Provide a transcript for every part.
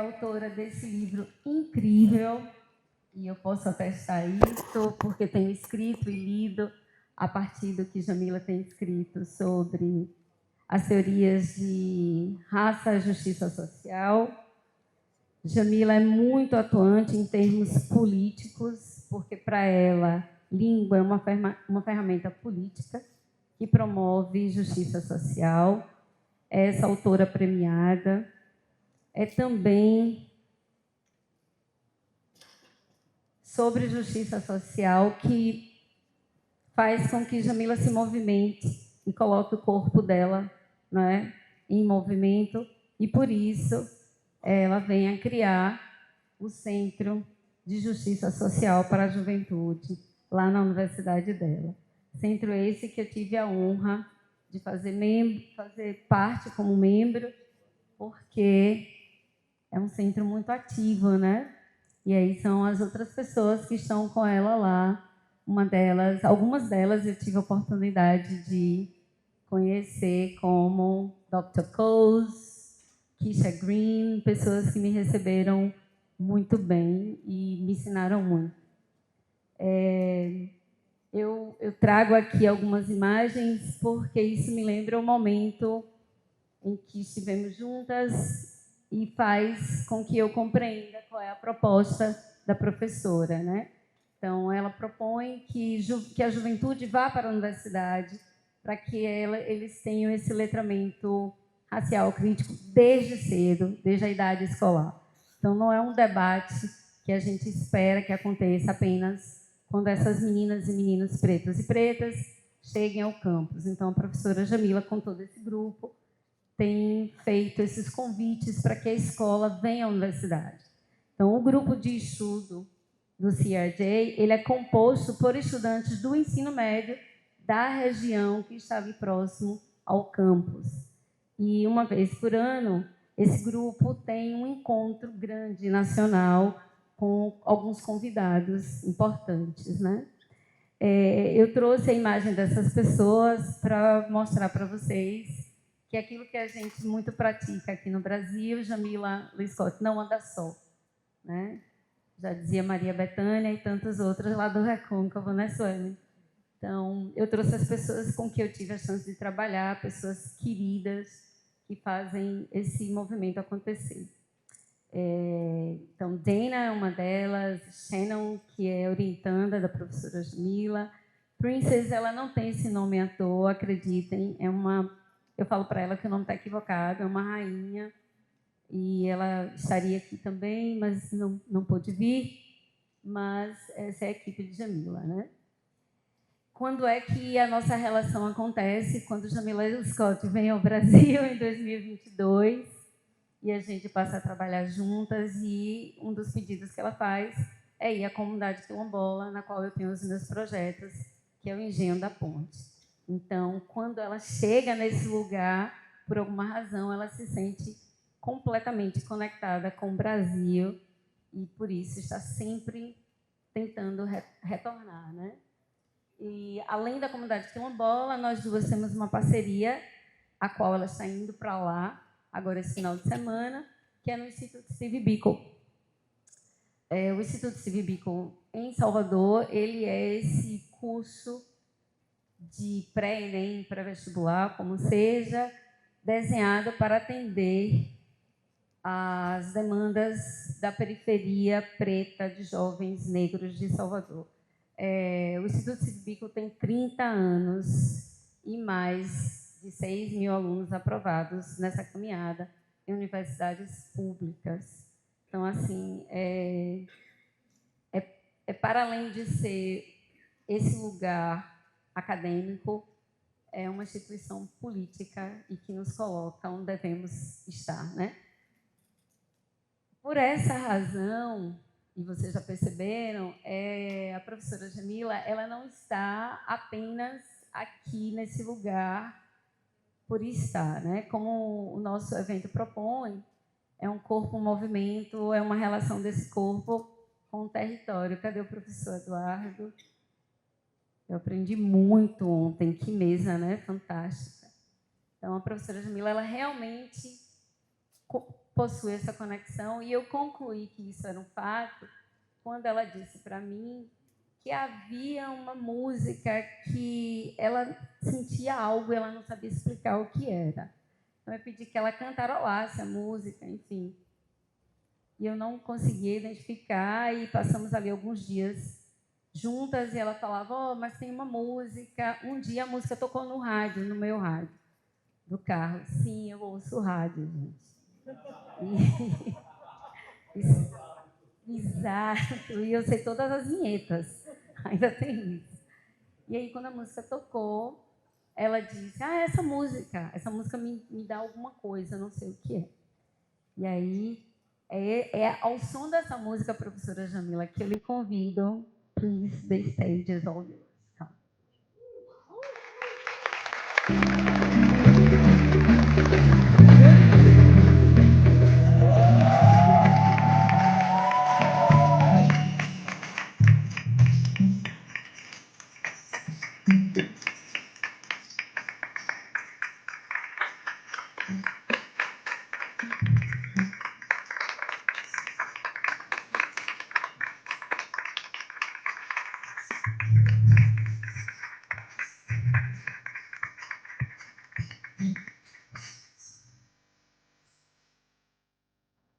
autora desse livro incrível, e eu posso atestar isso, porque tenho escrito e lido a partir do que Jamila tem escrito sobre as teorias de raça e justiça social. Jamila é muito atuante em termos políticos, porque para ela, língua é uma ferramenta política que promove justiça social. É essa autora premiada. É também sobre justiça social que faz com que Jamila se movimente e coloque o corpo dela, né, em movimento, e por isso ela vem a criar o Centro de Justiça Social para a Juventude, lá na universidade dela. Centro esse que eu tive a honra de fazer parte como membro, porque é um centro muito ativo, né? E aí são as outras pessoas que estão com ela lá. Algumas delas eu tive a oportunidade de conhecer, como Dr. Coase, Keisha Green, pessoas que me receberam muito bem e me ensinaram muito. Eu trago aqui algumas imagens porque isso me lembra o momento em que estivemos juntas e faz com que eu compreenda qual é a proposta da professora, né? Então, ela propõe que a juventude vá para a universidade para que eles tenham esse letramento racial crítico desde cedo, desde a idade escolar. Então, não é um debate que a gente espera que aconteça apenas quando essas meninas e meninos pretos e pretas cheguem ao campus. Então, a professora Jamila, com todo esse grupo, tem feito esses convites para que a escola venha à universidade. Então, o grupo de estudo do CRJ, ele é composto por estudantes do ensino médio da região que está ali próximo ao campus. E, uma vez por ano, esse grupo tem um encontro grande nacional com alguns convidados importantes, né? Eu trouxe a imagem dessas pessoas para mostrar para vocês que aquilo que a gente muito pratica aqui no Brasil, Jamila Lyiscott não anda só, né? Já dizia Maria Bethânia e tantas outras lá do Recôncavo, né, Sueli? Então, eu trouxe as pessoas com que eu tive a chance de trabalhar, pessoas queridas que fazem esse movimento acontecer. Então, Dana é uma delas, Shannon, que é orientanda da professora Jamila. Princess, ela não tem esse nome à toa, acreditem, eu falo para ela que o nome está equivocado, é uma rainha, e ela estaria aqui também, mas não pôde vir, mas essa é a equipe de Jamila, né? Quando é que a nossa relação acontece? Quando Jamila Lyiscott vem ao Brasil em 2022, e a gente passa a trabalhar juntas, e um dos pedidos que ela faz é ir à comunidade quilombola, na qual eu tenho os meus projetos, que é o Engenho da Ponte. Então, quando ela chega nesse lugar, por alguma razão, ela se sente completamente conectada com o Brasil e, por isso, está sempre tentando retornar, né? E, além da comunidade quilombola, nós duas temos uma parceria, a qual ela está indo para lá, agora esse final de semana, que é no Instituto Steve Biko. O Instituto Steve Biko, em Salvador, ele é esse curso de pré-ENEM, pré-vestibular, como seja, desenhado para atender as demandas da periferia preta de jovens negros de Salvador. O Instituto Steve Biko tem 30 anos e mais de 6 mil alunos aprovados nessa caminhada em universidades públicas. Então, assim, para além de ser esse lugar acadêmico, é uma instituição política e que nos coloca onde devemos estar, né? Por essa razão, e vocês já perceberam, a professora Jamila, ela não está apenas aqui nesse lugar por estar, né? Como o nosso evento propõe, é um corpo, um movimento, é uma relação desse corpo com o território. Cadê o professor Eduardo? Eu aprendi muito ontem, que mesa, né? Fantástica. Então, a professora Jamila, ela realmente possui essa conexão, e eu concluí que isso era um fato quando ela disse para mim que havia uma música que ela sentia algo e ela não sabia explicar o que era. Então, eu pedi que ela cantarolasse a música, enfim. E eu não conseguia identificar, e passamos ali alguns dias juntas, e ela falava, oh, mas tem uma música. Um dia a música tocou no rádio, no meu rádio, do carro. Sim, eu ouço rádio, gente. Exato, e eu sei todas as vinhetas, ainda tem isso. E aí, quando a música tocou, ela disse, essa música me dá alguma coisa, não sei o que é. E aí, é ao som dessa música, professora Jamila, que eu lhe convido, please, the stage is all yours.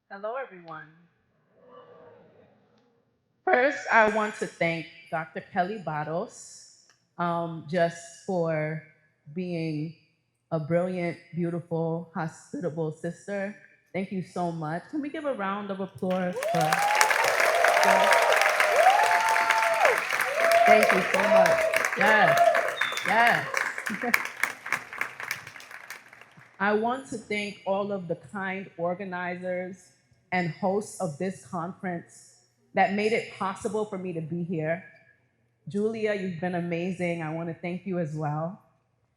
Hello, everyone. First, I want to thank Dr. Kelly Barros just for being a brilliant, beautiful, hospitable sister. Thank you so much. Can we give a round of applause for Thank you so much. Yes. I want to thank all of the kind organizers and hosts of this conference that made it possible for me to be here. Julia, you've been amazing. I want to thank you as well.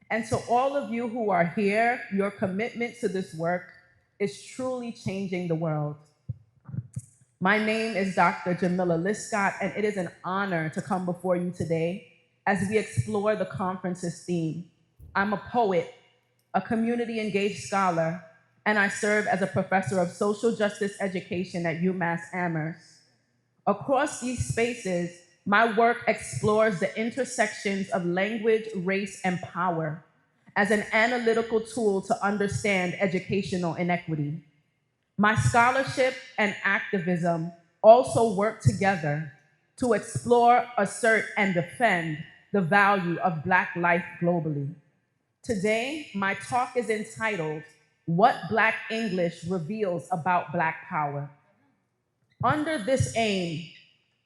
And to all of you who are here, your commitment to this work is truly changing the world. My name is Dr. Jamila Lyiscott, and it is an honor to come before you today as we explore the conference's theme. I'm a poet, a community-engaged scholar, and I serve as a professor of social justice education at UMASS Amherst. Across these spaces, my work explores the intersections of language, race, and power as an analytical tool to understand educational inequity. My scholarship and activism also work together to explore, assert, and defend the value of Black life globally. Today, my talk is entitled, What Black English Reveals About Black Power. Under this aim,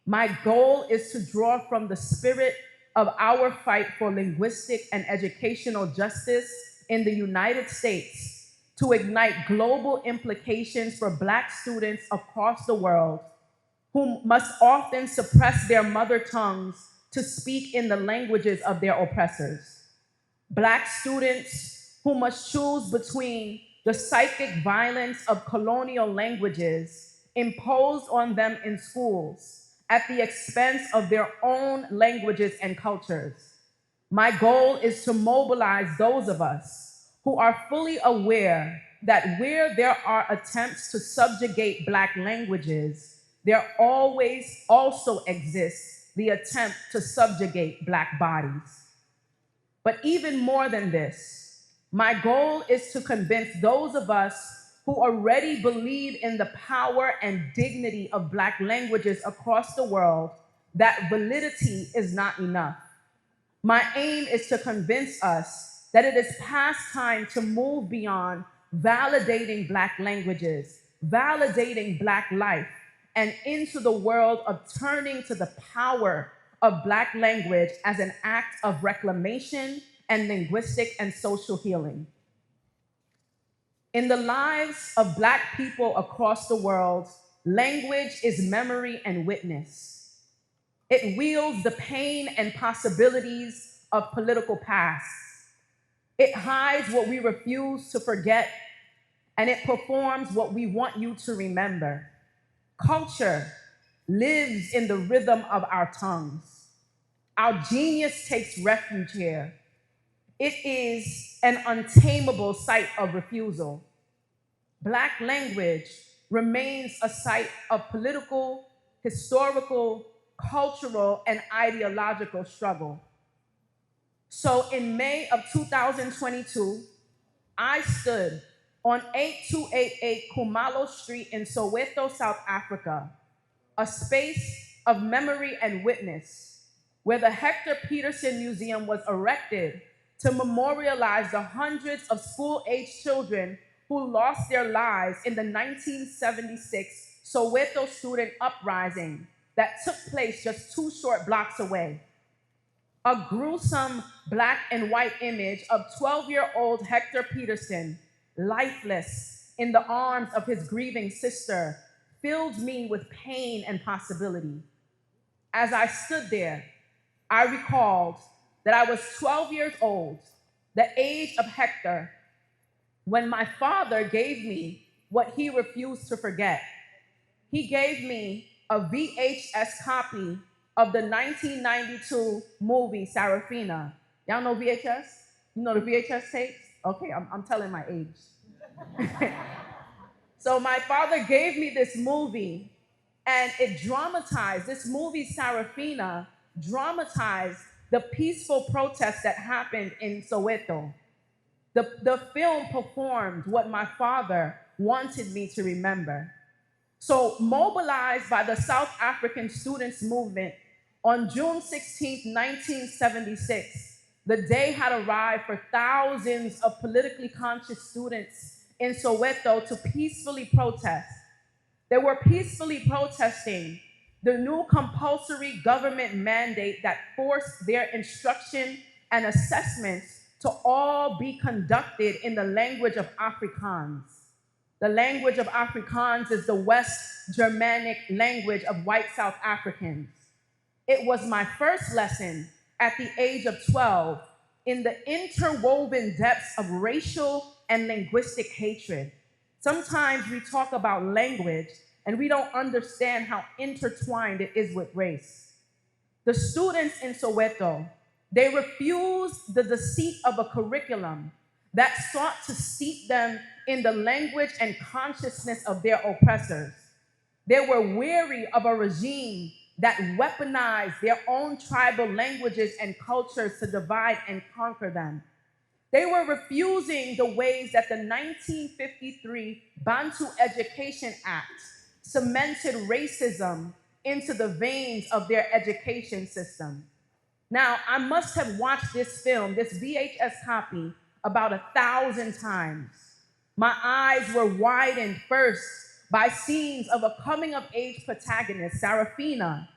my goal is to draw from the spirit of our fight for linguistic and educational justice in the United States to ignite global implications for Black students across the world who must often suppress their mother tongues to speak in the languages of their oppressors. Black students who must choose between the psychic violence of colonial languages imposed on them in schools at the expense of their own languages and cultures. My goal is to mobilize those of us who are fully aware that where there are attempts to subjugate Black languages, there always also exists the attempt to subjugate Black bodies. But even more than this, my goal is to convince those of us who already believe in the power and dignity of Black languages across the world that validity is not enough. My aim is to convince us that it is past time to move beyond validating Black languages, validating Black life, and into the world of turning to the power of Black language as an act of reclamation and linguistic and social healing. In the lives of Black people across the world, language is memory and witness. It wields the pain and possibilities of political past. It hides what we refuse to forget, and it performs what we want you to remember. Culture lives in the rhythm of our tongues. Our genius takes refuge here. It is an untamable site of refusal. Black language remains a site of political, historical, cultural, and ideological struggle. So in May of 2022, I stood on 8288 Kumalo Street in Soweto, South Africa, a space of memory and witness, where the Hector Peterson Museum was erected to memorialize the hundreds of school-aged children who lost their lives in the 1976 Soweto student uprising that took place just 2 short blocks away. A gruesome black and white image of 12-year-old Hector Peterson, lifeless in the arms of his grieving sister, filled me with pain and possibility. As I stood there, I recalled that I was 12 years old, the age of Hector, when my father gave me what he refused to forget. He gave me a VHS copy of the 1992 movie Sarafina. Y'all know VHS? You know the VHS tapes? Okay, I'm telling my age. So my father gave me this movie, and it dramatized, this movie Sarafina dramatized the peaceful protest that happened in Soweto. The film performed what my father wanted me to remember. So mobilized by the South African students movement, on June 16, 1976, the day had arrived for thousands of politically conscious students in Soweto to peacefully protest. They were peacefully protesting the new compulsory government mandate that forced their instruction and assessments to all be conducted in the language of Afrikaans. The language of Afrikaans is the West Germanic language of white South Africans. It was my first lesson at the age of 12 in the interwoven depths of racial and linguistic hatred. Sometimes we talk about language and we don't understand how intertwined it is with race. The students in Soweto, they refused the deceit of a curriculum that sought to steep them in the language and consciousness of their oppressors. They were weary of a regime that weaponized their own tribal languages and cultures to divide and conquer them. They were refusing the ways that the 1953 Bantu Education Act cemented racism into the veins of their education system. Now, I must have watched this film, this VHS copy, about 1,000 times. My eyes were widened first by scenes of a coming-of-age protagonist, Sarafina.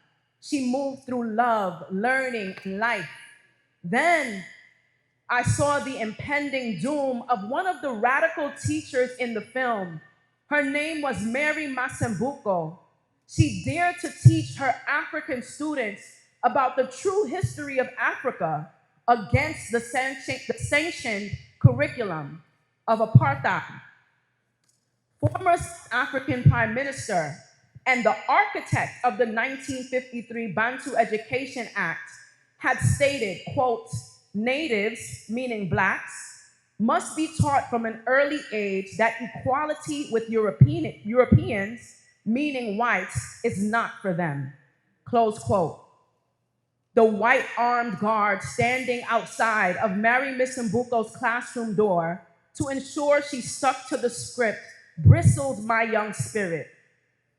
She moved through love, learning, and life. Then I saw the impending doom of one of the radical teachers in the film. Her name was Mary Masambuko. She dared to teach her African students about the true history of Africa against the sanctioned curriculum of apartheid. Former African Prime Minister and the architect of the 1953 Bantu Education Act had stated, quote, natives, meaning blacks, must be taught from an early age that equality with Europeans, meaning whites, is not for them, close quote. The white armed guard standing outside of Mary Misambuko's classroom door to ensure she stuck to the script bristled my young spirit.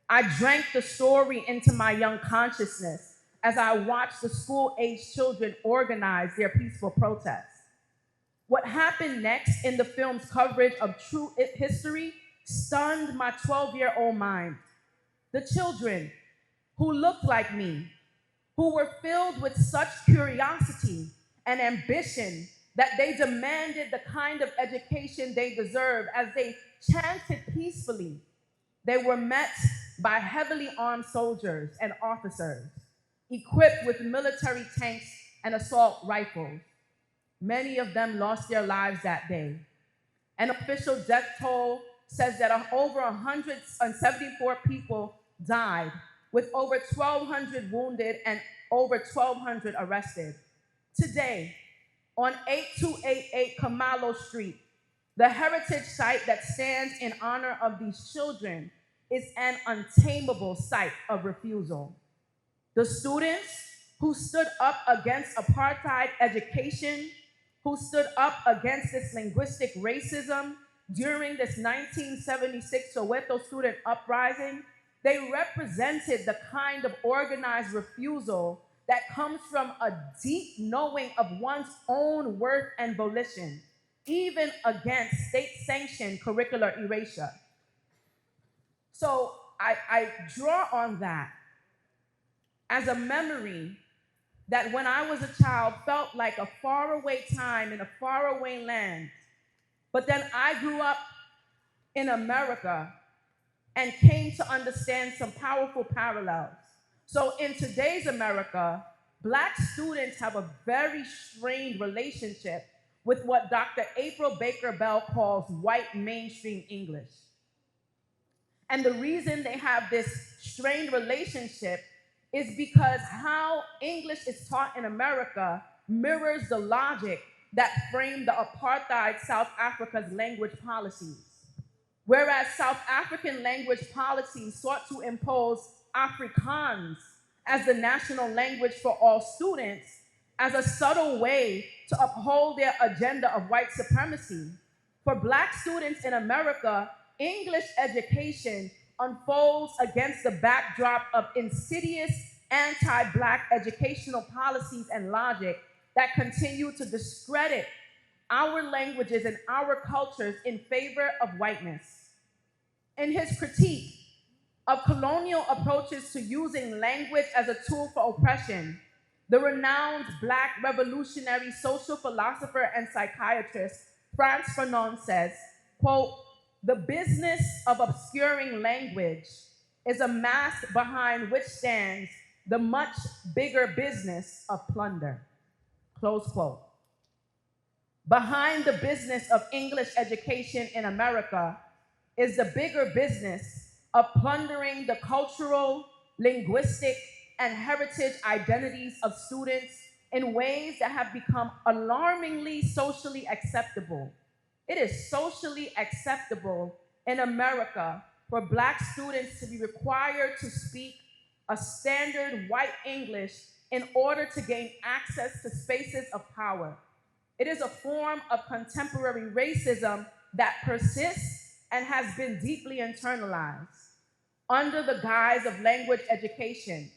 I drank the story into my young consciousness as I watched the school-aged children organize their peaceful protests. What happened next in the film's coverage of true history stunned my 12-year-old mind. The children who looked like me, who were filled with such curiosity and ambition that they demanded the kind of education they deserved as they chanted peacefully, they were met by heavily armed soldiers and officers equipped with military tanks and assault rifles. Many of them lost their lives that day. An official death toll says that over 174 people died, with over 1,200 wounded and over 1,200 arrested. Today, on 8288 Kamalo Street, The heritage site that stands in honor of these children is an untamable site of refusal. The students who stood up against apartheid education, who stood up against this linguistic racism during this 1976 Soweto student uprising, they represented the kind of organized refusal that comes from a deep knowing of one's own worth and volition, even against state-sanctioned curricular erasure. So I draw on that as a memory that when I was a child felt like a faraway time in a faraway land, but then I grew up in America and came to understand some powerful parallels. So in today's America, Black students have a very strained relationship with what Dr. April Baker Bell calls white mainstream English. And the reason they have this strained relationship is because how English is taught in America mirrors the logic that framed the apartheid South Africa's language policies. Whereas South African language policies sought to impose Afrikaans as the national language for all students as a subtle way to uphold their agenda of white supremacy. For Black students in America, English education unfolds against the backdrop of insidious anti-Black educational policies and logic that continue to discredit our languages and our cultures in favor of whiteness. In his critique of colonial approaches to using language as a tool for oppression, the renowned Black revolutionary social philosopher and psychiatrist Frantz Fanon says, quote, "The business of obscuring language is a mask behind which stands the much bigger business of plunder," close quote. Behind the business of English education in America is the bigger business of plundering the cultural, linguistic, and heritage identities of students in ways that have become alarmingly socially acceptable. It is socially acceptable in America for Black students to be required to speak a standard white English in order to gain access to spaces of power. It is a form of contemporary racism that persists and has been deeply internalized. Under the guise of language education,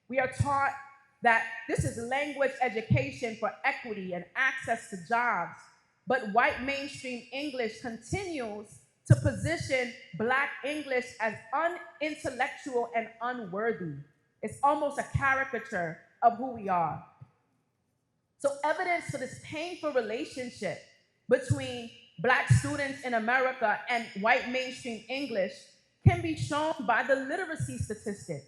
we are taught that this is language education for equity and access to jobs, but white mainstream English continues to position Black English as unintellectual and unworthy. It's almost a caricature of who we are. So evidence for this painful relationship between Black students in America and white mainstream English can be shown by the literacy statistics.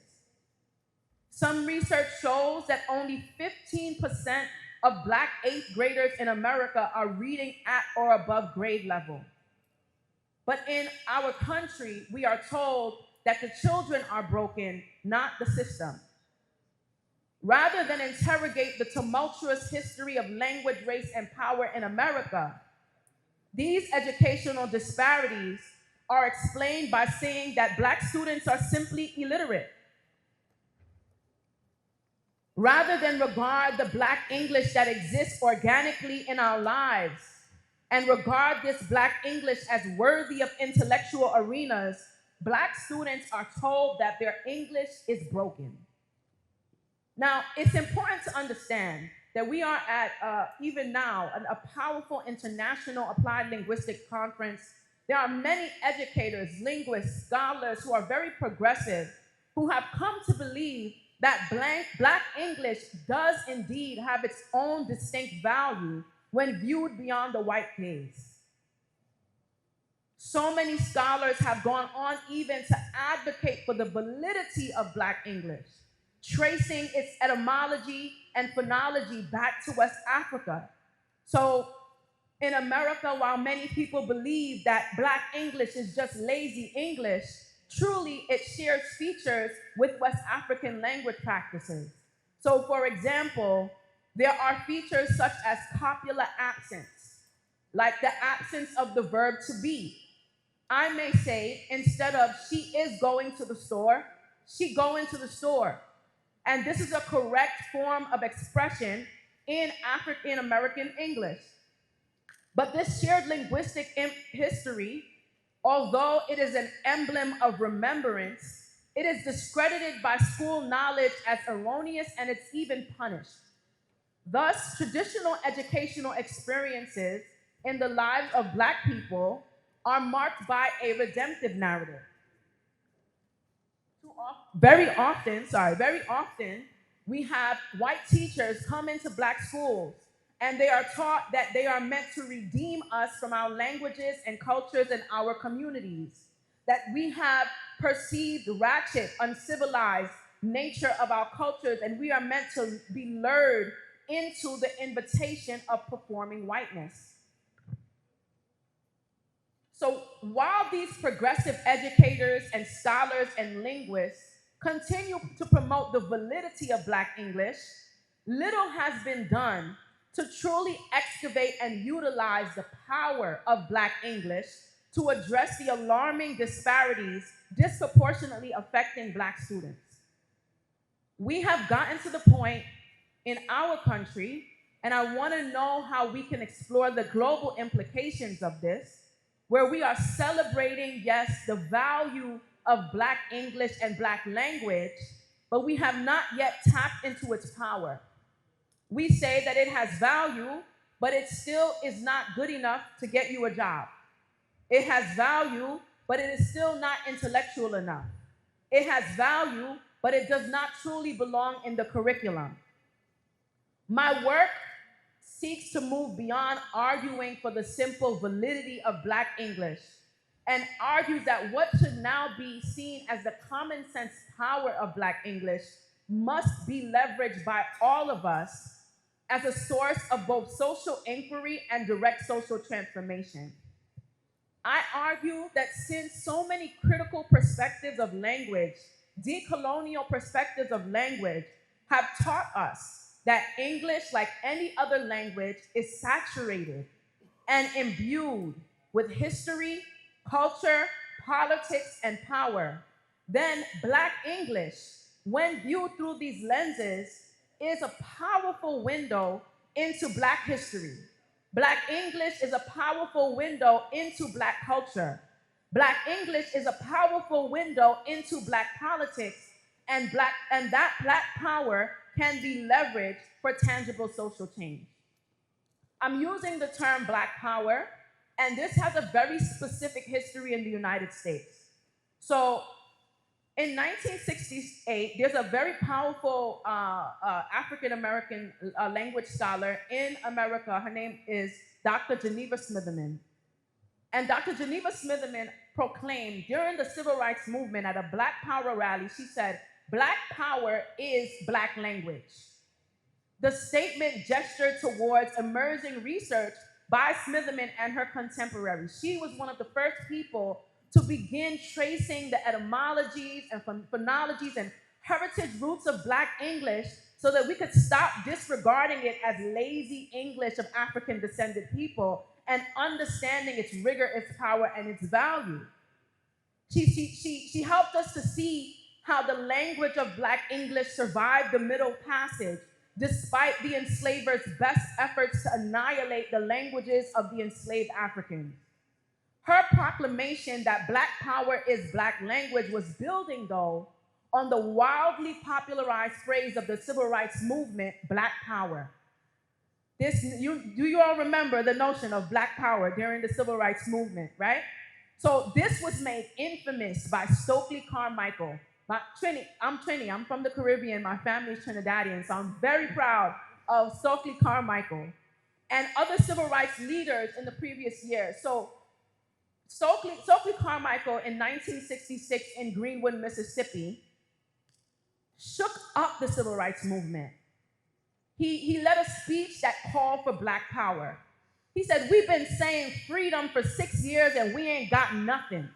Some research shows that only 15% of Black 8th graders in America are reading at or above grade level. But in our country, we are told that the children are broken, not the system. Rather than interrogate the tumultuous history of language, race, and power in America, these educational disparities are explained by saying that Black students are simply illiterate. Rather than regard the Black English that exists organically in our lives and regard this Black English as worthy of intellectual arenas, Black students are told that their English is broken. Now, it's important to understand that we are at, even now, a powerful international applied linguistic conference. There are many educators, linguists, scholars who are very progressive, who have come to believe that Black English does indeed have its own distinct value when viewed beyond the white gaze. So many scholars have gone on even to advocate for the validity of Black English, tracing its etymology and phonology back to West Africa. So in America, while many people believe that Black English is just lazy English, truly it shares features with West African language practices. So for example, there are features such as copula absence, like the absence of the verb to be. I may say, instead of she is going to the store, she going to the store. And this is a correct form of expression in African American English. But this shared linguistic history, although it is an emblem of remembrance, it is discredited by school knowledge as erroneous, and it's even punished. Thus, traditional educational experiences in the lives of Black people are marked by a redemptive narrative. Very often, we have white teachers come into Black schools, and they are taught that they are meant to redeem us from our languages and cultures and our communities, that we have perceived ratchet, uncivilized nature of our cultures, and we are meant to be lured into the invitation of performing whiteness. So while these progressive educators and scholars and linguists continue to promote the validity of Black English, little has been done to truly excavate and utilize the power of Black English to address the alarming disparities disproportionately affecting Black students. We have gotten to the point in our country, and I want to know how we can explore the global implications of this, where we are celebrating, yes, the value of Black English and Black language, but we have not yet tapped into its power. We say that it has value, but it still is not good enough to get you a job. It has value, but it is still not intellectual enough. It has value, but it does not truly belong in the curriculum. My work seeks to move beyond arguing for the simple validity of Black English and argues that what should now be seen as the common sense power of Black English must be leveraged by all of us as a source of both social inquiry and direct social transformation. I argue that since so many critical perspectives of language, decolonial perspectives of language, have taught us that English, like any other language, is saturated and imbued with history, culture, politics, and power, then Black English, when viewed through these lenses, is a powerful window into Black history. Black English is a powerful window into Black culture. Black English is a powerful window into Black politics, and that Black power can be leveraged for tangible social change. I'm using the term Black power, and this has a very specific history in the United States. So in 1968, there's a very powerful African-American language scholar in America. Her name is Dr. Geneva Smitherman. And Dr. Geneva Smitherman proclaimed during the Civil Rights Movement at a Black Power rally, she said, Black power is Black language. The statement gestured towards emerging research by Smitherman and her contemporaries. She was one of the first people to begin tracing the etymologies and phonologies and heritage roots of Black English so that we could stop disregarding it as lazy English of African descended people and understanding its rigor, its power, and its value. She helped us to see how the language of Black English survived the Middle Passage despite the enslavers' best efforts to annihilate the languages of the enslaved Africans. Her proclamation that Black power is Black language was building, though, on the wildly popularized phrase of the Civil Rights Movement, Black power. Do you all remember the notion of Black power during the Civil Rights Movement, right? So this was made infamous by Stokely Carmichael. I'm Trini, I'm from the Caribbean, my family is Trinidadian, so I'm very proud of Stokely Carmichael and other civil rights leaders in the previous year. So Stokely Carmichael in 1966 in Greenwood, Mississippi, shook up the civil rights movement. He led a speech that called for Black power. He said, we've been saying freedom for 6 years and we ain't got nothing.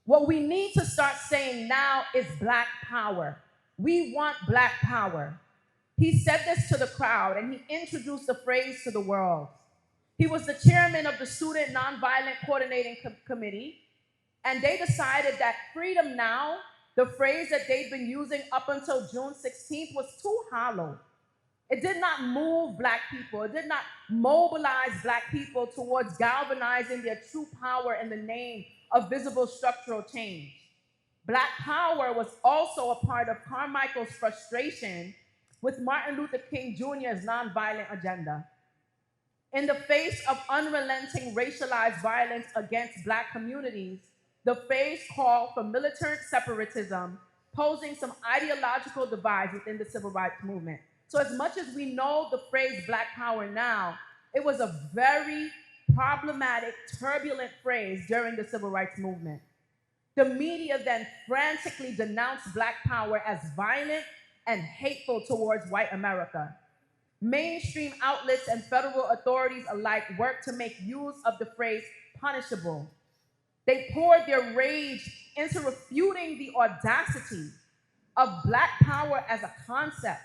What we need to start saying now is Black power. We want Black power. He said this to the crowd and he introduced the phrase to the world. He was the chairman of the Student Nonviolent Coordinating Committee, and they decided that freedom now, the phrase that they'd been using up until June 16th, was too hollow. It did not move Black people. It did not mobilize Black people towards galvanizing their true power in the name of visible structural change. Black power was also a part of Carmichael's frustration with Martin Luther King Jr.'s nonviolent agenda. In the face of unrelenting racialized violence against Black communities, the phrase called for militant separatism, posing some ideological divides within the civil rights movement. So as much as we know the phrase Black power now, it was a very problematic, turbulent phrase during the civil rights movement. The media then frantically denounced Black power as violent and hateful towards white America. Mainstream outlets and federal authorities alike worked to make use of the phrase punishable. They poured their rage into refuting the audacity of Black power as a concept,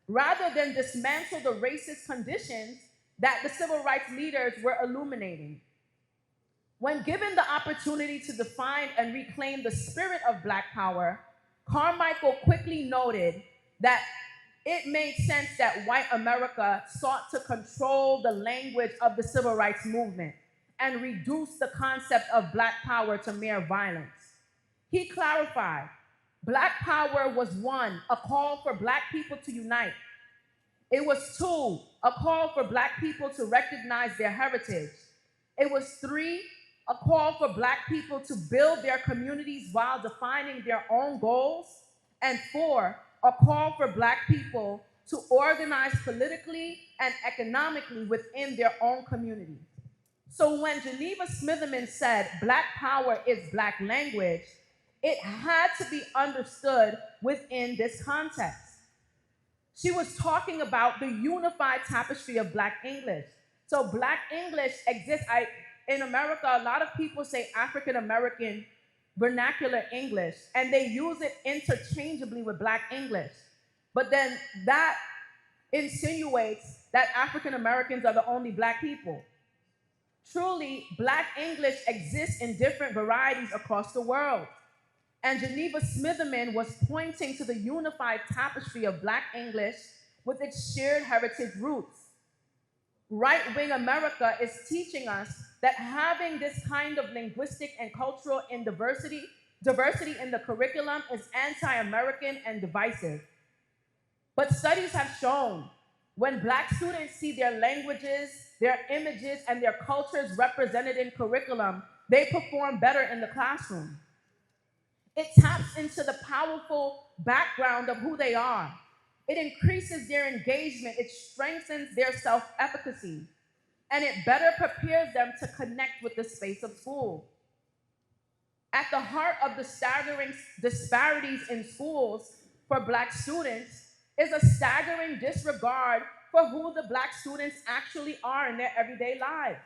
rather than dismantle the racist conditions that the civil rights leaders were illuminating. When given the opportunity to define and reclaim the spirit of Black power, Carmichael quickly noted that it made sense that white America sought to control the language of the civil rights movement and reduce the concept of Black power to mere violence. He clarified, Black power was 1, a call for Black people to unite. It was 2, a call for Black people to recognize their heritage. It was 3, a call for Black people to build their communities while defining their own goals. And 4, a call for Black people to organize politically and economically within their own community. So when Geneva Smitherman said Black power is Black language, it had to be understood within this context. She was talking about the unified tapestry of Black English. So Black English exists, in America, a lot of people say African American vernacular English, and they use it interchangeably with Black English. But then that insinuates that African Americans are the only Black people. Truly, Black English exists in different varieties across the world. And Geneva Smitherman was pointing to the unified tapestry of Black English with its shared heritage roots. Right-wing America is teaching us that having this kind of linguistic and cultural diversity in the curriculum is anti-American and divisive. But studies have shown when Black students see their languages, their images, and their cultures represented in curriculum, they perform better in the classroom. It taps into the powerful background of who they are. It increases their engagement, it strengthens their self-efficacy, and it better prepares them to connect with the space of school. At the heart of the staggering disparities in schools for Black students is a staggering disregard for who the Black students actually are in their everyday lives.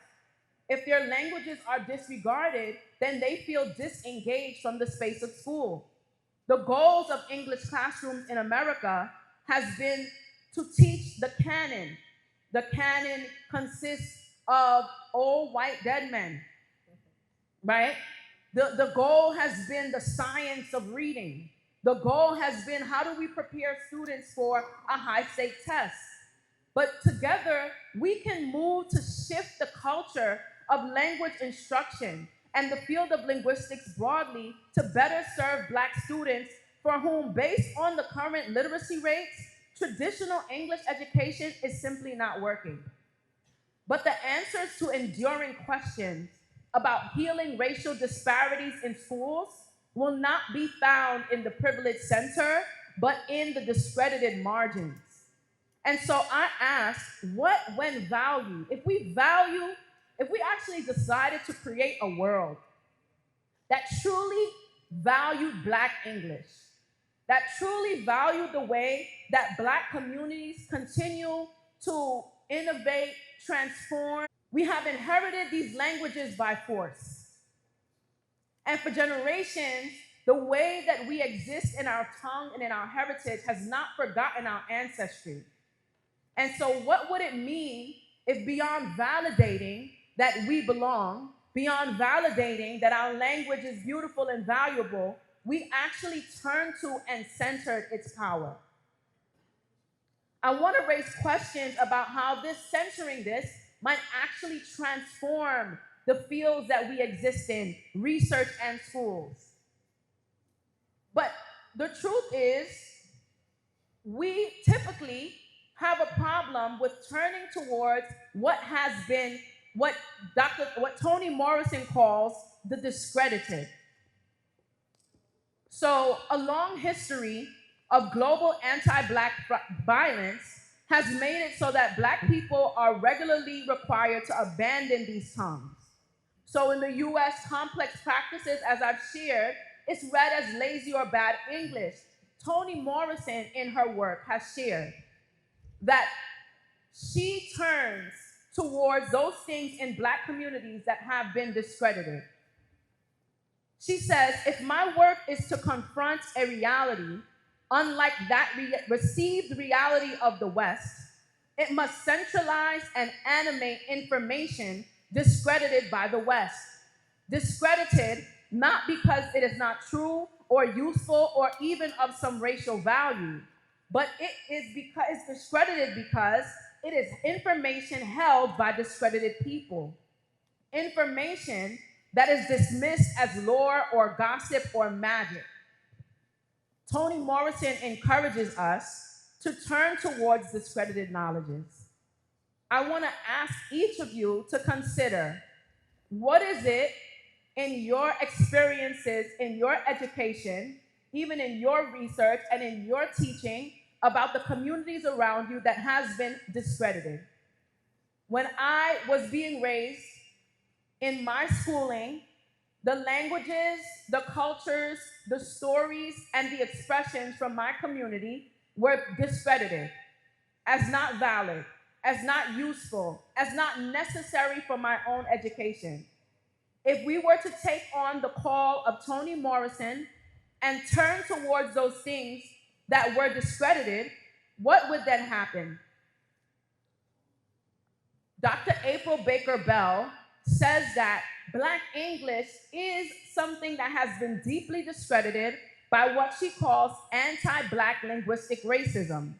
If their languages are disregarded, then they feel disengaged from the space of school. The goals of English classrooms in America has been to teach the canon. The canon consists of old white dead men, right? The goal has been the science of reading. The goal has been how do we prepare students for a high-stakes test? But together, we can move to shift the culture of language instruction and the field of linguistics broadly to better serve Black students for whom, based on the current literacy rates, traditional English education is simply not working. But the answers to enduring questions about healing racial disparities in schools will not be found in the privileged center, but in the discredited margins. And so I ask, what when valued? If we actually decided to create a world that truly valued Black English, that truly valued the way that Black communities continue to innovate, transform. We have inherited these languages by force. And for generations, the way that we exist in our tongue and in our heritage has not forgotten our ancestry. And so what would it mean if beyond validating that we belong, beyond validating that our language is beautiful and valuable, we actually turn to and centered its power. I want to raise questions about how centering this might actually transform the fields that we exist in, research and schools. But the truth is, we typically have a problem with turning towards what has been, what Toni Morrison calls the discredited. So a long history of global anti-Black violence has made it so that Black people are regularly required to abandon these tongues. So in the US, complex practices, as I've shared, it's read as lazy or bad English. Toni Morrison, in her work, has shared that she turns towards those things in Black communities that have been discredited. She says, if my work is to confront a reality unlike that received reality of the West, it must centralize and animate information discredited by the West. Discredited not because it is not true or useful or even of some racial value, but it is because it's discredited because it is information held by discredited people. Information that is dismissed as lore or gossip or magic. Toni Morrison encourages us to turn towards discredited knowledges. I want to ask each of you to consider, what is it in your experiences, in your education, even in your research and in your teaching about the communities around you that has been discredited? When I was being raised, in my schooling, the languages, the cultures, the stories, and the expressions from my community were discredited as not valid, as not useful, as not necessary for my own education. If we were to take on the call of Toni Morrison and turn towards those things that were discredited, what would then happen? Dr. April Baker Bell says that Black English is something that has been deeply discredited by what she calls anti-Black linguistic racism.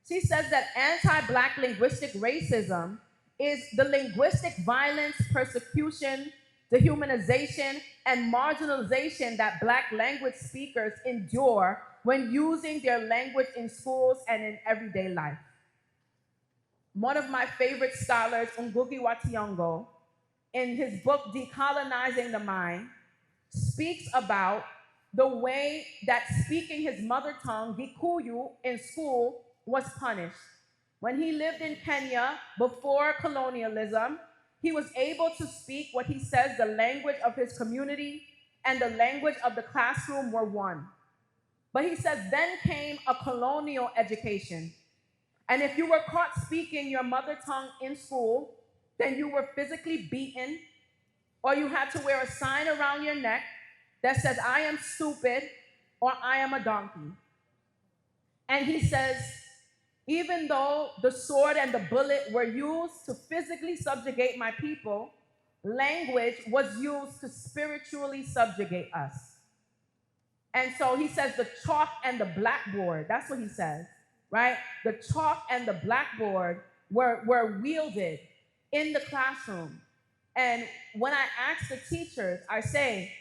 She says that anti-Black linguistic racism is the linguistic violence, persecution, dehumanization, and marginalization that Black language speakers endure when using their language in schools and in everyday life. One of my favorite scholars, Ngugi wa Thiong'o, in his book, Decolonizing the Mind, speaks about the way that speaking his mother tongue, Gikuyu, in school was punished. When he lived in Kenya before colonialism, he was able to speak what he says the language of his community and the language of the classroom were one. But he says then came a colonial education. And if you were caught speaking your mother tongue in school, then you were physically beaten, or you had to wear a sign around your neck that says, I am stupid, or I am a donkey. And he says, even though the sword and the bullet were used to physically subjugate my people, language was used to spiritually subjugate us. And so he says the chalk and the blackboard, that's what he says, right? The chalk and the blackboard were wielded in the classroom. And when I ask the teachers, I say,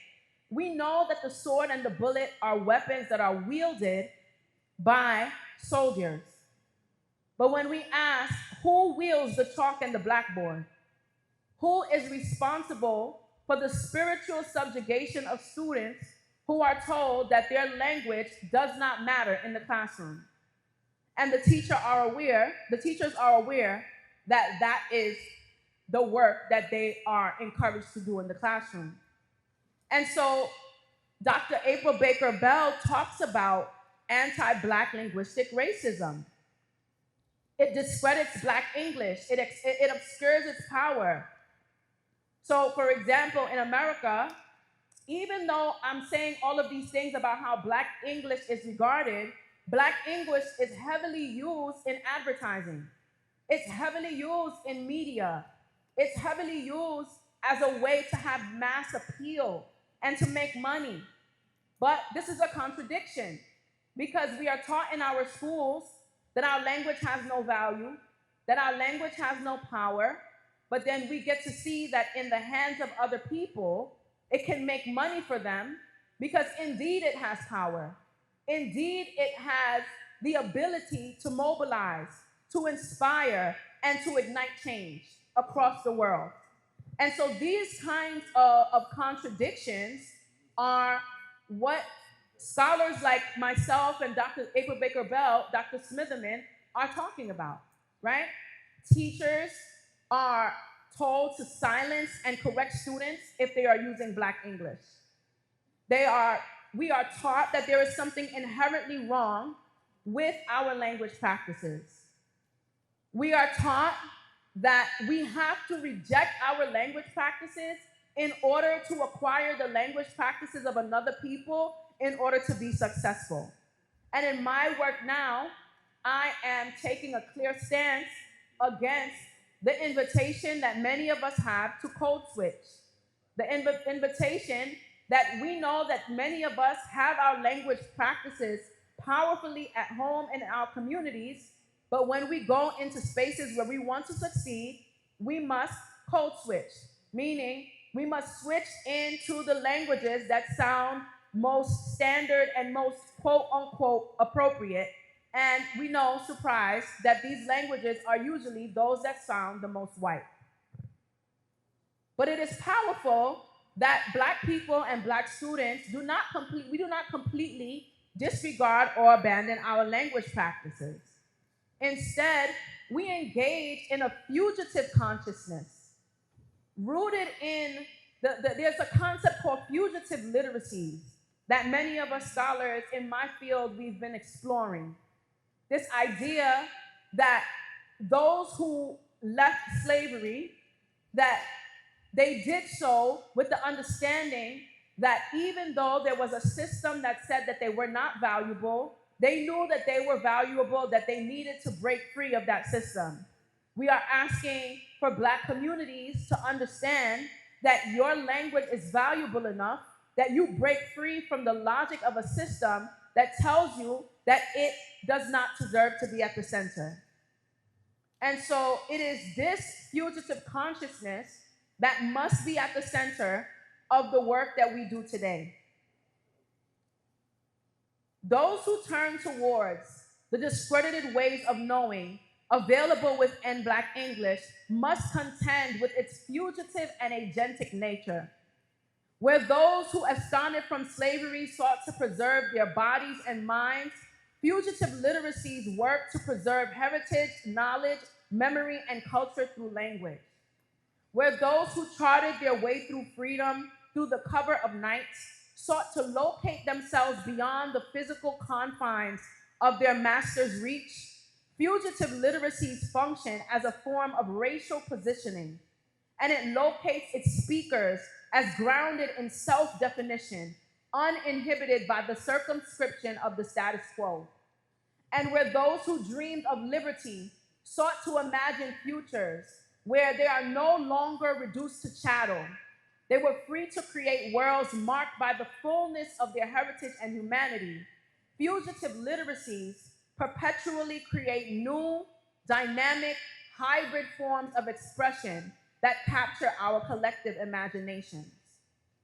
we know that the sword and the bullet are weapons that are wielded by soldiers. But when we ask, who wields the chalk and the blackboard? Who is responsible for the spiritual subjugation of students who are told that their language does not matter in the classroom? And the teachers are aware that that is the work that they are encouraged to do in the classroom. And so Dr. April Baker Bell talks about anti-Black linguistic racism. It discredits Black English. It obscures its power. So, for example, in America, even though I'm saying all of these things about how Black English is regarded, Black English is heavily used in advertising. It's heavily used in media. It's heavily used as a way to have mass appeal and to make money. But this is a contradiction because we are taught in our schools that our language has no value, that our language has no power, but then we get to see that in the hands of other people, it can make money for them because indeed it has power. Indeed, it has the ability to mobilize, to inspire, and to ignite change across the world. And so these kinds of contradictions are what scholars like myself and Dr. April Baker Bell, Dr. Smitherman are talking about, right? Teachers are told to silence and correct students if they are using Black English. We are taught that there is something inherently wrong with our language practices. We are taught that we have to reject our language practices in order to acquire the language practices of another people in order to be successful. And in my work now, I am taking a clear stance against the invitation that many of us have to code switch. The invitation that we know that many of us have our language practices powerfully at home and in our communities, but when we go into spaces where we want to succeed, we must code switch, meaning we must switch into the languages that sound most standard and most quote unquote appropriate. And we know, surprise, that these languages are usually those that sound the most white. But it is powerful that Black people and Black students do not completely disregard or abandon our language practices. Instead, we engage in a fugitive consciousness, rooted in there's a concept called fugitive literacies that many of us scholars in my field we've been exploring. This idea that those who left slavery, that they did so with the understanding that even though there was a system that said that they were not valuable, they knew that they were valuable, that they needed to break free of that system. We are asking for Black communities to understand that your language is valuable enough that you break free from the logic of a system that tells you that it does not deserve to be at the center. And so it is this fugitive consciousness that must be at the center of the work that we do today. Those who turn towards the discredited ways of knowing available within Black English must contend with its fugitive and agentic nature. Where those who absconded from slavery sought to preserve their bodies and minds, fugitive literacies work to preserve heritage, knowledge, memory, and culture through language. Where those who charted their way through freedom through the cover of nights sought to locate themselves beyond the physical confines of their master's reach, fugitive literacies function as a form of racial positioning, and it locates its speakers as grounded in self-definition, uninhibited by the circumscription of the status quo. And where those who dreamed of liberty sought to imagine futures where they are no longer reduced to chattel, they were free to create worlds marked by the fullness of their heritage and humanity. Fugitive literacies perpetually create new, dynamic, hybrid forms of expression that capture our collective imaginations.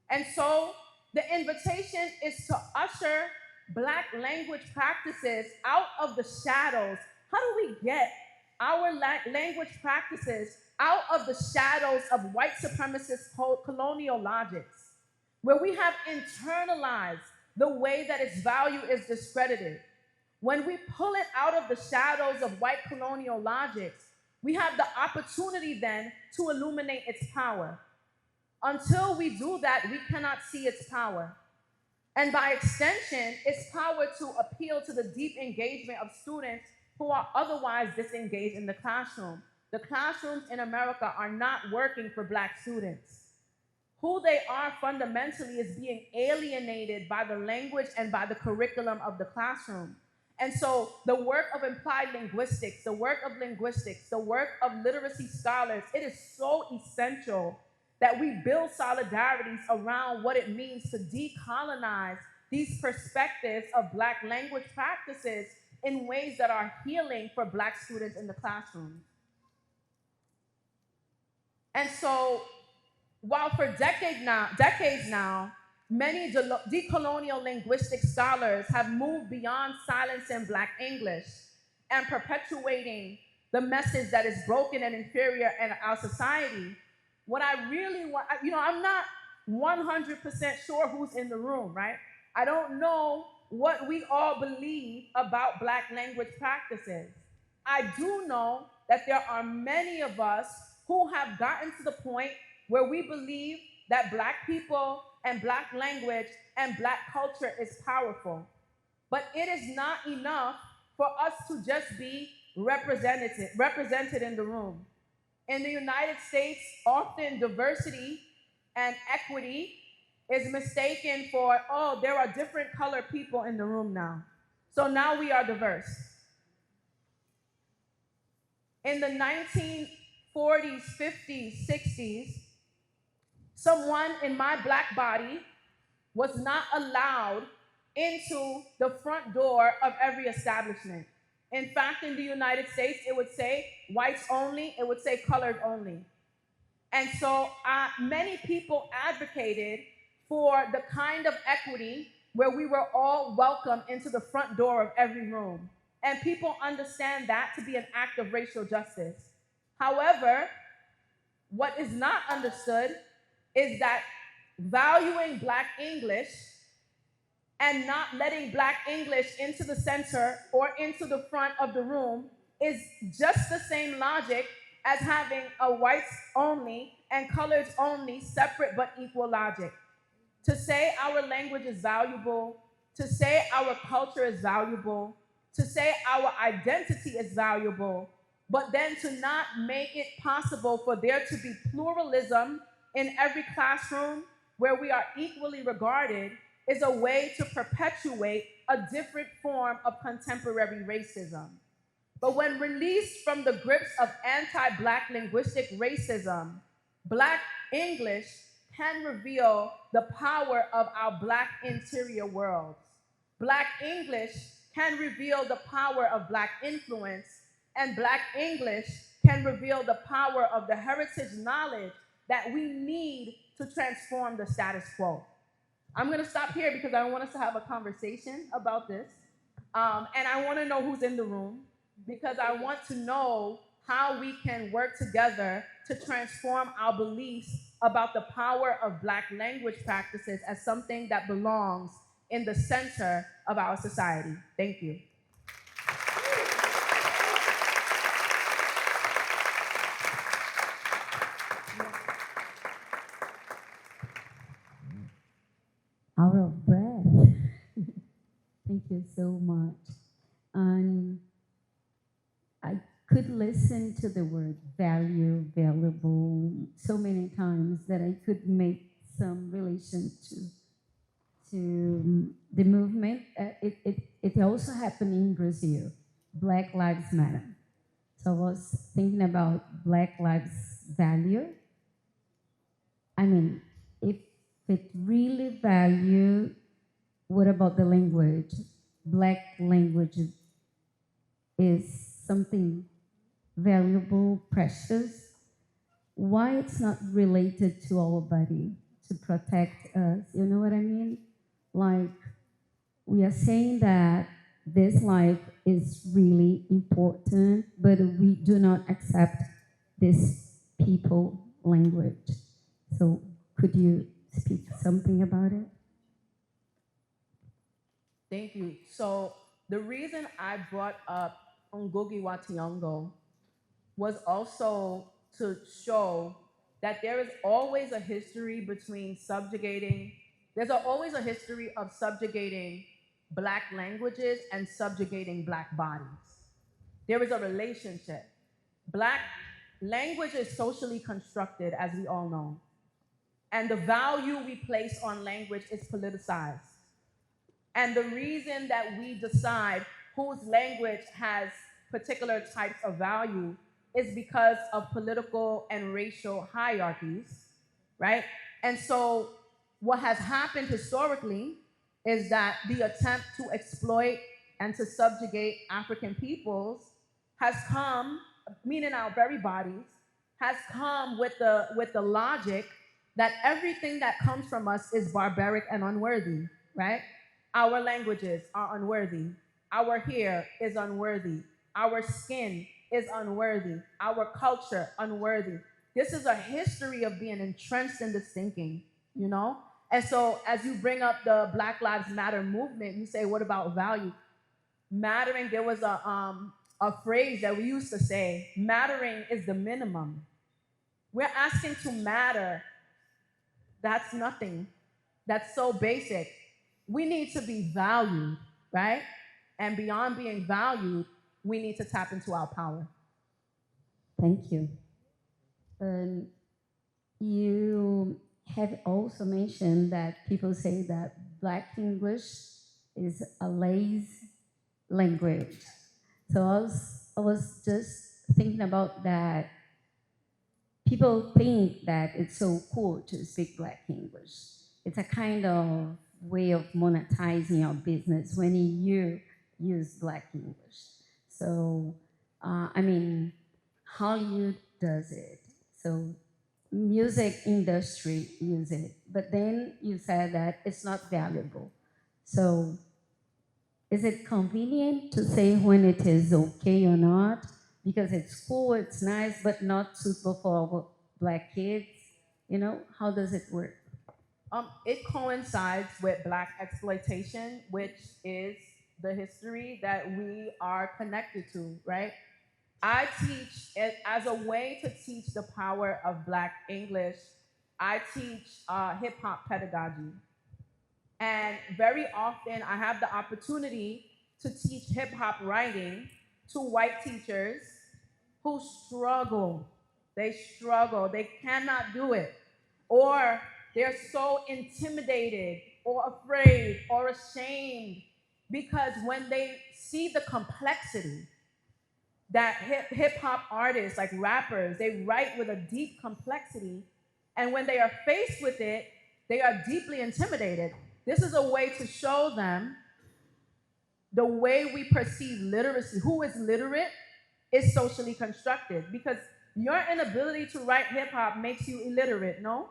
And so the invitation is to usher Black language practices out of the shadows. How do we get our language practices out of the shadows of white supremacist colonial logics, where we have internalized the way that its value is discredited? When we pull it out of the shadows of white colonial logics, we have the opportunity then to illuminate its power. Until we do that, we cannot see its power. And by extension, its power to appeal to the deep engagement of students who are otherwise disengaged in the classroom. The classrooms in America are not working for Black students. Who they are fundamentally is being alienated by the language and by the curriculum of the classroom. And so the work of implied linguistics, the work of linguistics, the work of literacy scholars, it is so essential that we build solidarities around what it means to decolonize these perspectives of Black language practices in ways that are healing for Black students in the classroom. And so while for decades now, many decolonial linguistic scholars have moved beyond silencing Black English and perpetuating the message that is broken and inferior in our society. What I really want, I'm not 100% sure who's in the room, right? I don't know what we all believe about Black language practices. I do know that there are many of us who have gotten to the point where we believe that Black people and Black language and Black culture is powerful. But it is not enough for us to just be represented in the room. In the United States, often diversity and equity is mistaken for, oh, there are different colored people in the room now. So now we are diverse. In the 1940s, 50s, 60s, someone in my Black body was not allowed into the front door of every establishment. In fact, in the United States, it would say whites only, it would say colored only. And so many people advocated for the kind of equity where we were all welcome into the front door of every room. And people understand that to be an act of racial justice. However, what is not understood is that valuing Black English and not letting Black English into the center or into the front of the room is just the same logic as having a whites only and coloreds only separate but equal logic. To say our language is valuable, to say our culture is valuable, to say our identity is valuable, but then to not make it possible for there to be pluralism in every classroom where we are equally regarded is a way to perpetuate a different form of contemporary racism. But when released from the grips of anti-Black linguistic racism, Black English can reveal the power of our Black interior worlds. Black English can reveal the power of Black influence, and Black English can reveal the power of the heritage knowledge that we need to transform the status quo. I'm going to stop here because I want us to have a conversation about this. And I want to know who's in the room because I want to know how we can work together to transform our beliefs about the power of Black language practices as something that belongs in the center of our society. Thank you. Out of breath. Thank you so much. And I could listen to the word value, valuable, so many times that I could make some relation to the movement. It also happened in Brazil, Black Lives Matter. So I was thinking about Black Lives Value. I mean, if it really value, what about the language? Black language is something valuable, precious. Why it's not related to our body to protect us? You know what I mean? Like, we are saying that this life is really important, but we do not accept this people language. So could you speak something about it? Thank you. So the reason I brought up Ngugi wa Thiong'o was also to show that there is always a history between always a history of subjugating Black languages and subjugating Black bodies. There is a relationship. Black language is socially constructed, as we all know. And the value we place on language is politicized. And the reason that we decide whose language has particular types of value is because of political and racial hierarchies, right? And so what has happened historically is that the attempt to exploit and to subjugate African peoples has come, meaning our very bodies, has come with the logic that everything that comes from us is barbaric and unworthy, right? Our languages are unworthy. Our hair is unworthy. Our skin is unworthy. Our culture, unworthy. This is a history of being entrenched in this thinking, you know? And so as you bring up the Black Lives Matter movement, you say, what about value? Mattering, there was a phrase that we used to say, mattering is the minimum. We're asking to matter. That's nothing. That's so basic. We need to be valued, right? And beyond being valued, we need to tap into our power. Thank you. You have also mentioned that people say that Black English is a lazy language. So I was just thinking about that. People think that it's so cool to speak Black English. It's a kind of way of monetizing your business when you use Black English. So, I mean, Hollywood does it. So, music industry use it. But then you said that it's not valuable. So, is it convenient to say when it is okay or not? Because it's cool, it's nice, but not suitable for Black kids. You know, how does it work? It coincides with Black exploitation, which is the history that we are connected to, right? I teach it as a way to teach the power of Black English. I teach hip hop pedagogy. And very often I have the opportunity to teach hip hop writing to white teachers who struggle. They struggle. They cannot do it. Or they're so intimidated or afraid or ashamed because when they see the complexity that hip hop artists, like rappers, they write with a deep complexity. And when they are faced with it, they are deeply intimidated. This is a way to show them the way we perceive literacy. Who is literate is socially constructed, because your inability to write hip hop makes you illiterate, no?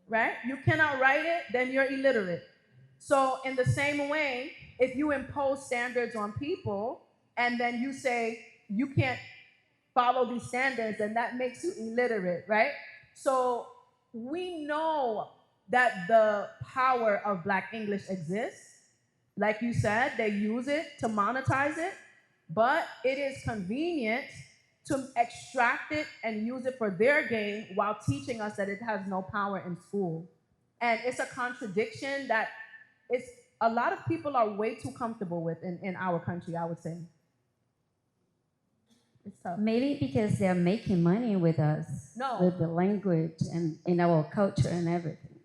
Right? You cannot write it, then you're illiterate. So in the same way, if you impose standards on people and then you say you can't follow these standards, then that makes you illiterate, right? So we know that the power of Black English exists. Like you said, they use it to monetize it, but it is convenient to extract it and use it for their gain while teaching us that it has no power in school. And it's a contradiction that it's a lot of people are way too comfortable with in our country, I would say. It's tough. Maybe because they're making money with us, No. with the language and in our culture and everything.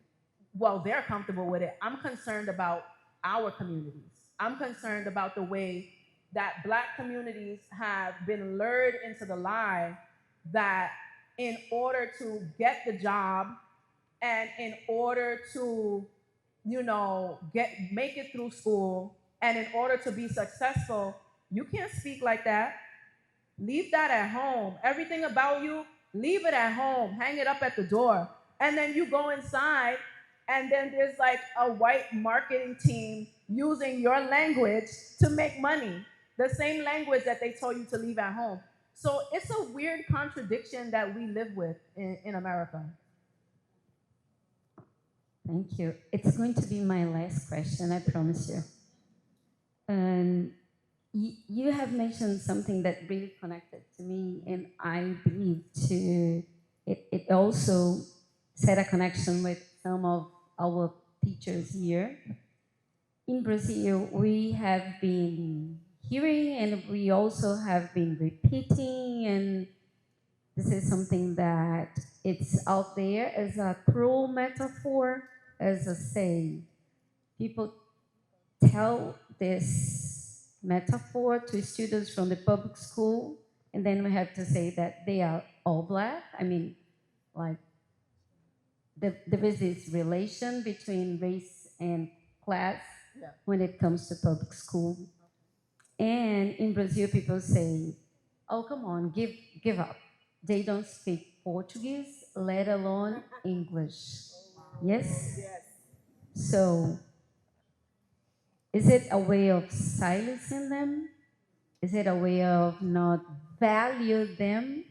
Well, they're comfortable with it. I'm concerned about our communities. I'm concerned about the way that Black communities have been lured into the lie that in order to get the job and in order to, you know, make it through school and in order to be successful, you can't speak like that. Leave that at home. Everything about you, leave it at home. Hang it up at the door. And then you go inside, and then there's like a white marketing team using your language to make money. The same language that they told you to leave at home. So it's a weird contradiction that we live with in America. Thank you. It's going to be my last question, I promise you. And you have mentioned something that really connected to me, and I believe it also set a connection with some of our teachers here. In Brazil, we have been hearing and we also have been repeating, and this is something that it's out there as a cruel metaphor, as a saying. People tell this metaphor to students from the public school, and then we have to say that they are all Black. I mean, like, there is this relation between race and class when it comes to public school. And in Brazil, people say, oh, come on, give up. They don't speak Portuguese, let alone English. Yes? So, is it a way of silencing them? Is it a way of not value them?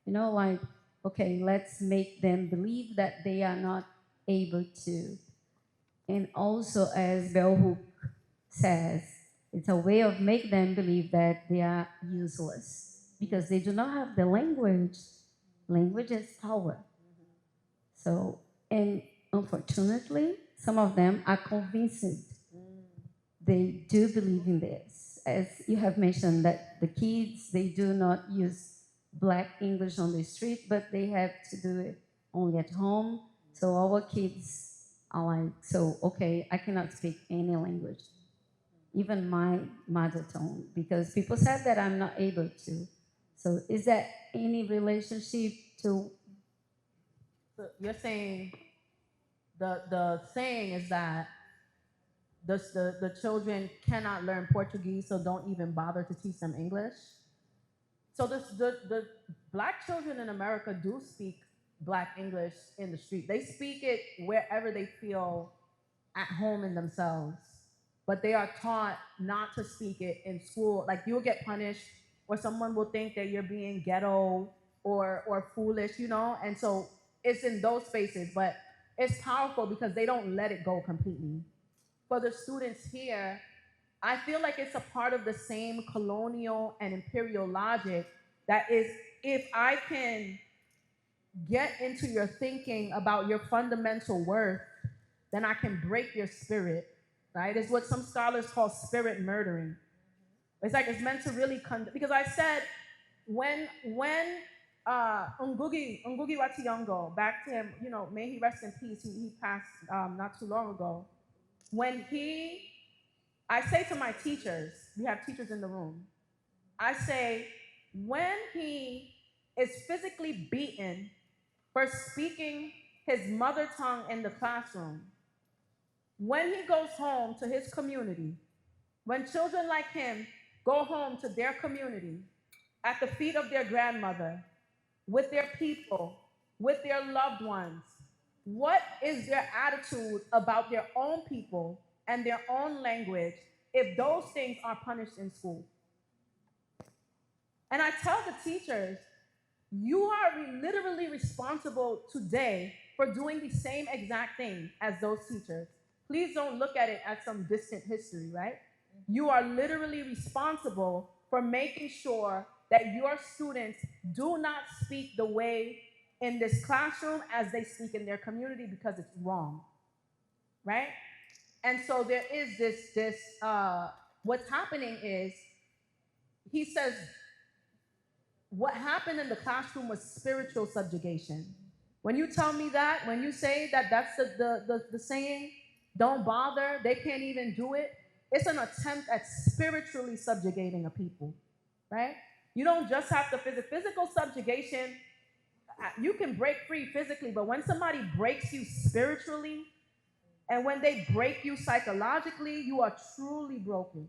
You know, like, okay, let's make them believe that they are not able to. And also, as Bell Hook says, it's a way of make them believe that they are useless because they do not have the language. Language is power. So, and unfortunately, some of them are convinced. They do believe in this. As you have mentioned that the kids, they do not use Black English on the street, but they have to do it only at home. So our kids are like, so, okay, I cannot speak any language, even my mother tongue, because people said that I'm not able to. So is that any relationship to? So you're saying, the saying is that the children cannot learn Portuguese, so don't even bother to teach them English? So the Black children in America do speak Black English in the street. They speak it wherever they feel at home in themselves, but they are taught not to speak it in school. Like, you'll get punished, or someone will think that you're being ghetto or foolish, you know? And so it's in those spaces, but it's powerful because they don't let it go completely. For the students here, I feel like it's a part of the same colonial and imperial logic that is, if I can get into your thinking about your fundamental worth, then I can break your spirit, right? It's what some scholars call spirit murdering. It's like it's meant to really, because I said, when Ngugi wa Thiong'o, back to him, you know, may he rest in peace, he passed not too long ago. I say to my teachers, we have teachers in the room, I say, when he is physically beaten for speaking his mother tongue in the classroom, when he goes home to his community, when children like him go home to their community, at the feet of their grandmother, with their people, with their loved ones, what is their attitude about their own people and their own language if those things are punished in school? And I tell the teachers, you are literally responsible today for doing the same exact thing as those teachers. Please don't look at it as some distant history, right? You are literally responsible for making sure that your students do not speak the way in this classroom as they speak in their community, because it's wrong, right? And so there is this what's happening is, he says, what happened in the classroom was spiritual subjugation. When you tell me that, when you say that that's the saying, don't bother, they can't even do it, it's an attempt at spiritually subjugating a people, right? You don't just have to physical subjugation. You can break free physically, but when somebody breaks you spiritually, and when they break you psychologically, you are truly broken.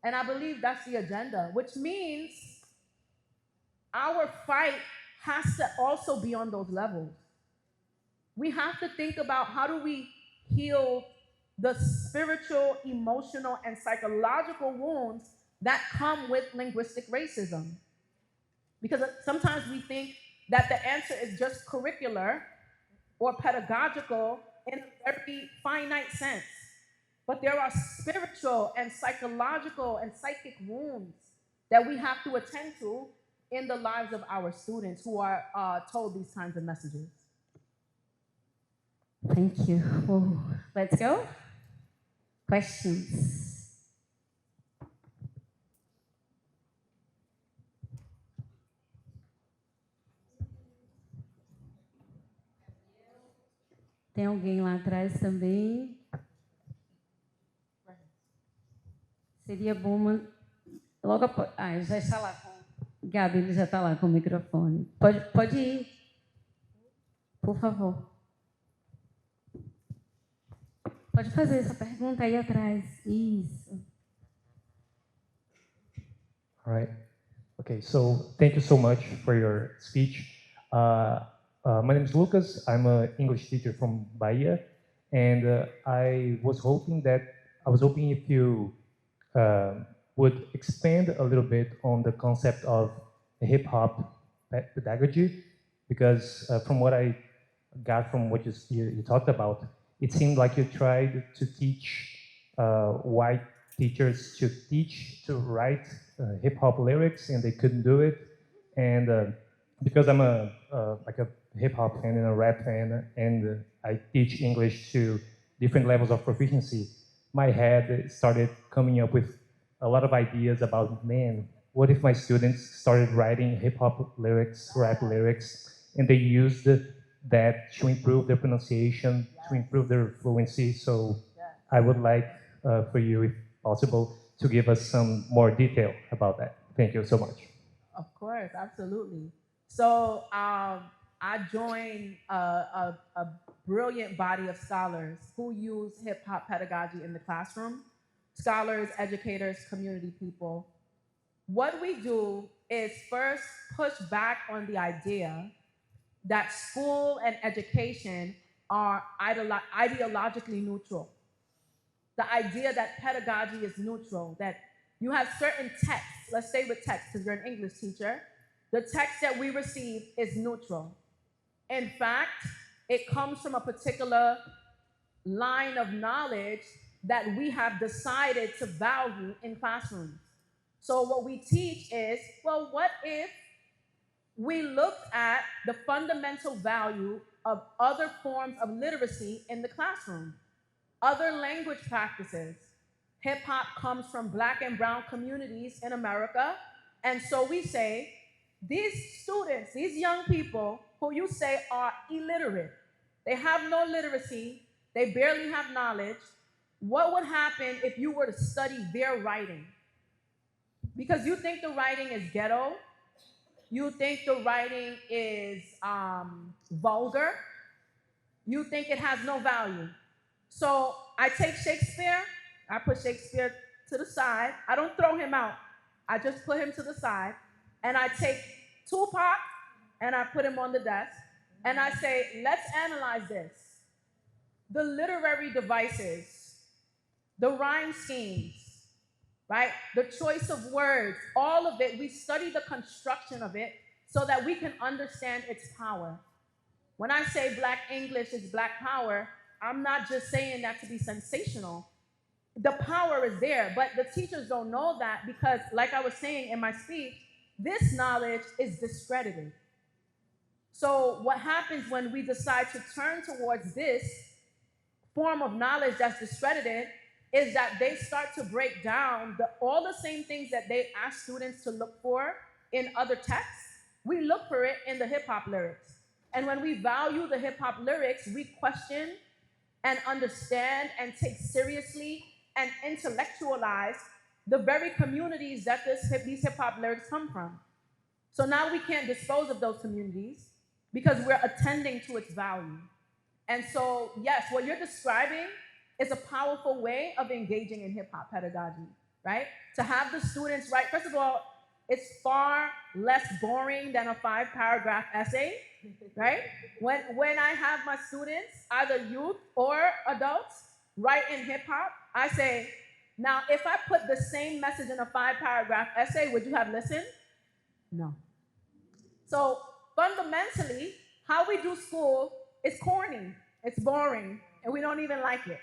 And I believe that's the agenda, which means our fight has to also be on those levels. We have to think about, how do we heal the spiritual, emotional, and psychological wounds that come with linguistic racism? Because sometimes we think that the answer is just curricular or pedagogical in a very finite sense. But there are spiritual and psychological and psychic wounds that we have to attend to in the lives of our students who are told these kinds of messages. Thank you. Oh, let's go. Questions? Tem alguém lá atrás também? seria bom logo após. Ah, já está lá com. Gabi, ele já está lá com o microfone. Pode ir, por favor. Pode fazer essa pergunta aí atrás. Isso. All right. Okay, so thank you so much for your speech. My name is Lucas. I'm an English teacher from Bahia, and I was hoping if you would expand a little bit on the concept of hip hop pedagogy, because from what I got from what you talked about, it seemed like you tried to teach white teachers to write hip hop lyrics, and they couldn't do it. And because I'm a hip hop fan and a rap fan, and I teach English to different levels of proficiency, my head started coming up with a lot of ideas about, man, what if my students started writing hip hop lyrics, rap lyrics, and they used that to improve their pronunciation, to improve their fluency. So I would like for you, if possible, to give us some more detail about that. Thank you so much. Of course, absolutely. So I joined a brilliant body of scholars who use hip hop pedagogy in the classroom. Scholars, educators, community people. What we do is first push back on the idea that school and education are ideologically neutral. The idea that pedagogy is neutral, that you have certain texts, let's stay with text because you're an English teacher, the text that we receive is neutral. In fact, it comes from a particular line of knowledge that we have decided to value in classrooms. So what we teach is, well, what if we looked at the fundamental value of other forms of literacy in the classroom, other language practices? Hip hop comes from Black and brown communities in America. And so we say, these students, these young people who you say are illiterate, they have no literacy, they barely have knowledge, what would happen if you were to study their writing? Because you think the writing is ghetto, you think the writing is vulgar, you think it has no value. So I take Shakespeare, I put Shakespeare to the side. I don't throw him out. I just put him to the side. And I take Tupac and I put him on the desk. And I say, let's analyze this. The literary devices, the rhyme schemes, right? The choice of words, all of it, we study the construction of it so that we can understand its power. When I say Black English is Black power, I'm not just saying that to be sensational. The power is there, but the teachers don't know that because, like I was saying in my speech, this knowledge is discredited. So what happens when we decide to turn towards this form of knowledge that's discredited is that they start to break down all the same things that they ask students to look for in other texts. We look for it in the hip hop lyrics. And when we value the hip hop lyrics, we question and understand and take seriously and intellectualize the very communities that these hip hop lyrics come from. So now we can't dispose of those communities because we're attending to its value. And so, yes, what you're describing is a powerful way of engaging in hip hop pedagogy, right? To have the students write, first of all, it's far less boring than a 5-paragraph essay, right? When I have my students, either youth or adults, write in hip hop, I say, now if I put the same message in a 5-paragraph essay, would you have listened? No. So fundamentally, how we do school is corny, it's boring, and we don't even like it.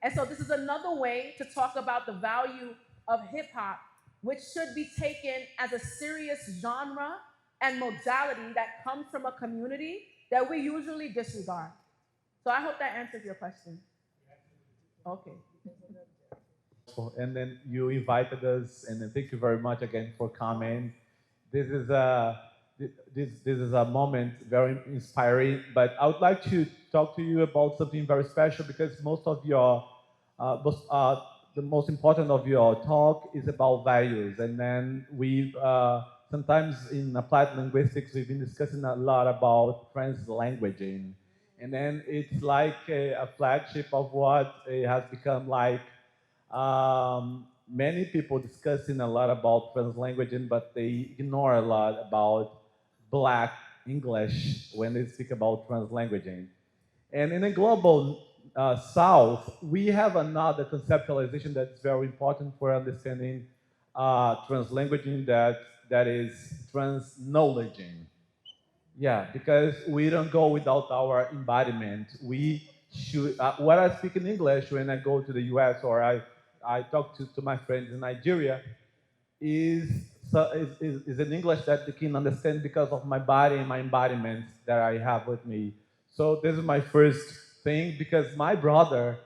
And so this is another way to talk about the value of hip hop, which should be taken as a serious genre and modality that comes from a community that we usually disregard. So I hope that answers your question. Okay. And then you invited us, and then thank you very much again for coming. This is a moment very inspiring, but I would like to talk to you about something very special because most of your the the most important of your talk is about values. And then we sometimes in applied linguistics, we've been discussing a lot about translanguaging. And then it's like a flagship of what it has become like. Many people discussing a lot about translanguaging, but they ignore a lot about Black English when they speak about translanguaging. And in the global South, we have another conceptualization that's very important for understanding translanguaging, that is transknowledging. Yeah, because we don't go without our embodiment. We should, what I speak in English when I go to the US or I talk to my friends in Nigeria is, is an English that they can understand because of my body and my embodiment that I have with me. So this is my first thing, because my brother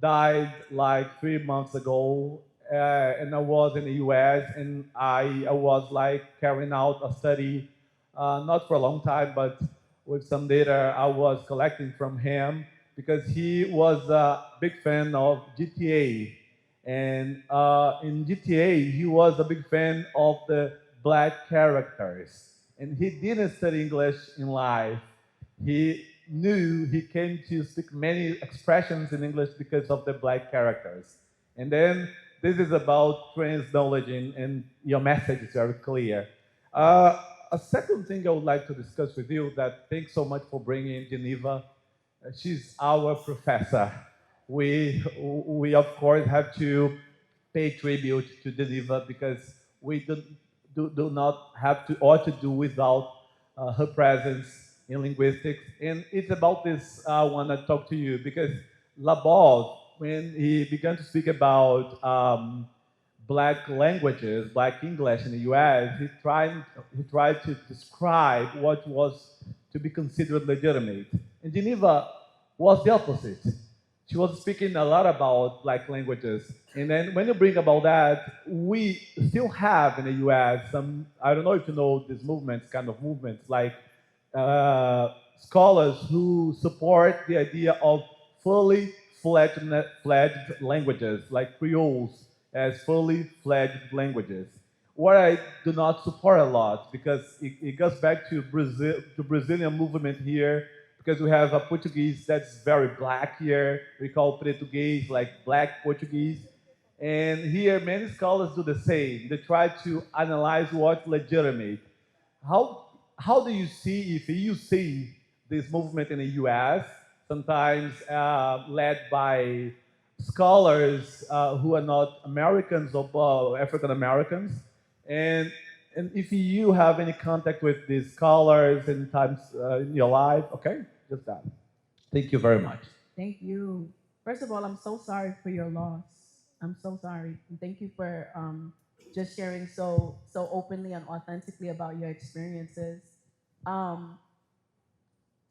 died like 3 months ago, and I was in the US, and I was like carrying out a study, not for a long time, but with some data I was collecting from him, because he was a big fan of GTA. And in GTA, he was a big fan of the Black characters. And he didn't study English in life. He knew he came to speak many expressions in English because of the Black characters. And then this is about trans-knowledge, and your message is very clear. A second thing I would like to discuss with you, that thanks so much for bringing in Geneva. She's our professor. We of course have to pay tribute to Geneva, because we do not have to or to do without her presence in linguistics. And it's about this I want to talk to you, because Laborde, when he began to speak about Black languages, Black English in the US, he tried to describe what was to be considered legitimate. And Geneva was the opposite. She was speaking a lot about Black languages. And then when you bring about that, we still have in the US some, I don't know if you know these movements, kind of movements, like scholars who support the idea of fully fledged languages, like Creoles, as fully fledged languages. What I do not support a lot, because it goes back to Brazil, the Brazilian movement here, because we have a Portuguese that's very Black here. We call Portuguese like Black Portuguese. And here, many scholars do the same. They try to analyze what's legitimate. How do you see, if you see this movement in the US, sometimes led by scholars who are not Americans or African Americans, and if you have any contact with these scholars in times in your life, okay, just that. Thank you very much. Thank you. First of all, I'm so sorry for your loss. I'm so sorry. And thank you for just sharing so openly and authentically about your experiences.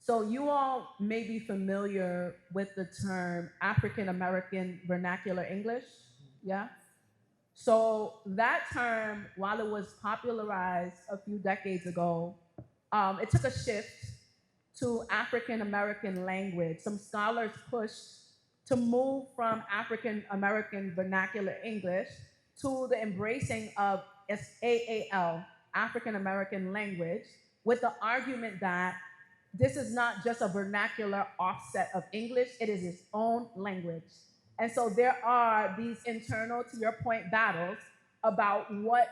So you all may be familiar with the term African American Vernacular English, yeah? So that term, while it was popularized a few decades ago, it took a shift to African American language. Some scholars pushed to move from African American Vernacular English to the embracing of AAL, African American language, with the argument that this is not just a vernacular offset of English, it is its own language. And so there are these internal, to your point, battles about what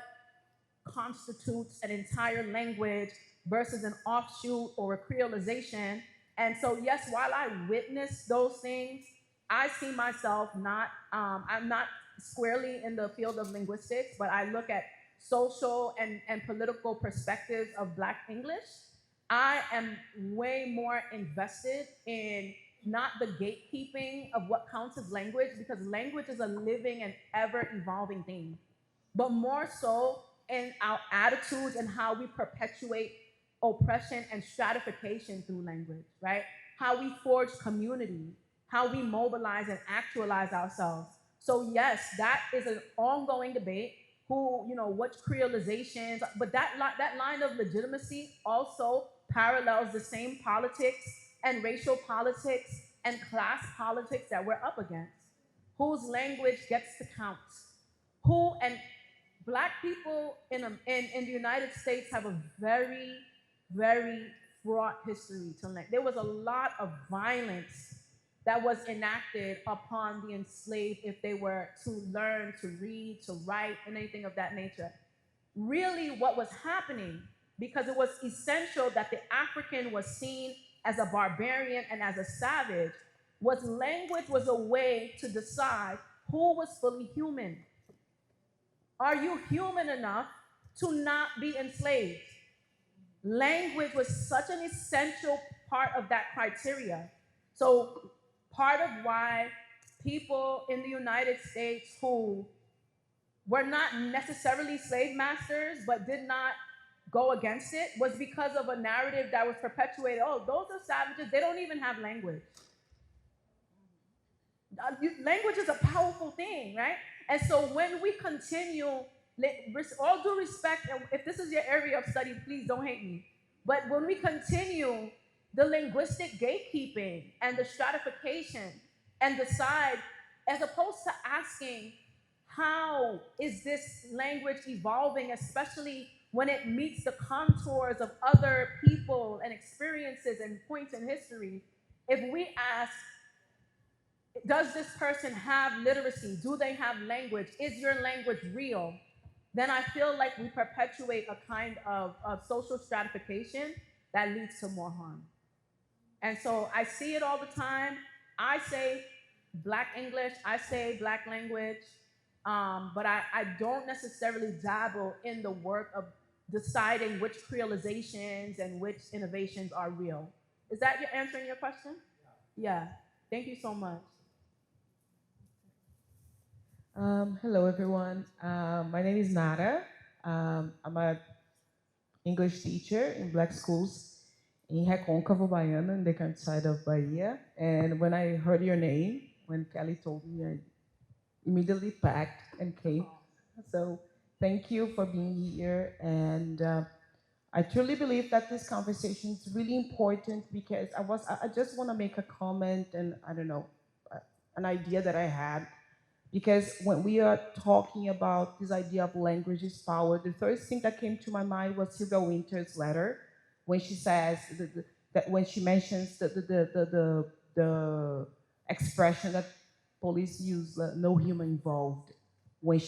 constitutes an entire language versus an offshoot or a creolization. And so, yes, while I witness those things, I see myself not, I'm not squarely in the field of linguistics, but I look at social and political perspectives of Black English. I am way more invested in not the gatekeeping of what counts as language, because language is a living and ever-evolving thing, but more so in our attitudes and how we perpetuate oppression and stratification through language, right? How we forge community, how we mobilize and actualize ourselves. So yes, that is an ongoing debate. Who, you know, what creolizations, but that line of legitimacy also parallels the same politics and racial politics and class politics that we're up against. whose language gets to count, and Black people in the United States have a very, very fraught history to learn. There was a lot of violence that was enacted upon the enslaved if they were to learn to read, to write, and anything of that nature. Really, what was happening, because it was essential that the African was seen as a barbarian and as a savage, was language was a way to decide who was fully human. Are you human enough to not be enslaved? Language was such an essential part of that criteria. So part of why people in the United States who were not necessarily slave masters but did not go against it was because of a narrative that was perpetuated. Oh, those are savages. They don't even have language. Language is a powerful thing, right? And so when we continue, all due respect, and if this is your area of study, please don't hate me. But when we continue the linguistic gatekeeping and the stratification and decide, as opposed to asking, how is this language evolving, especially when it meets the contours of other people and experiences and points in history, if we ask, does this person have literacy? Do they have language? Is your language real? Then I feel like we perpetuate a kind of social stratification that leads to more harm. And so I see it all the time. I say Black English, I say Black language, but I don't necessarily dabble in the work of deciding which creolizations and which innovations are real. Is that answering your question? Yeah. Thank you so much. Hello, everyone. My name is Nara. I'm an English teacher in Black schools in Recôncavo, Baiana, in the countryside of Bahia. And when I heard your name, when Kelly told me, I immediately packed and came. So thank you for being here. And I truly believe that this conversation is really important because I just want to make a comment and, I don't know, an idea that I had. Because when we are talking about this idea of language is power, the first thing that came to my mind was Sylvia Wynter's letter, when she says that when she mentions the expression that police use, no human involved, when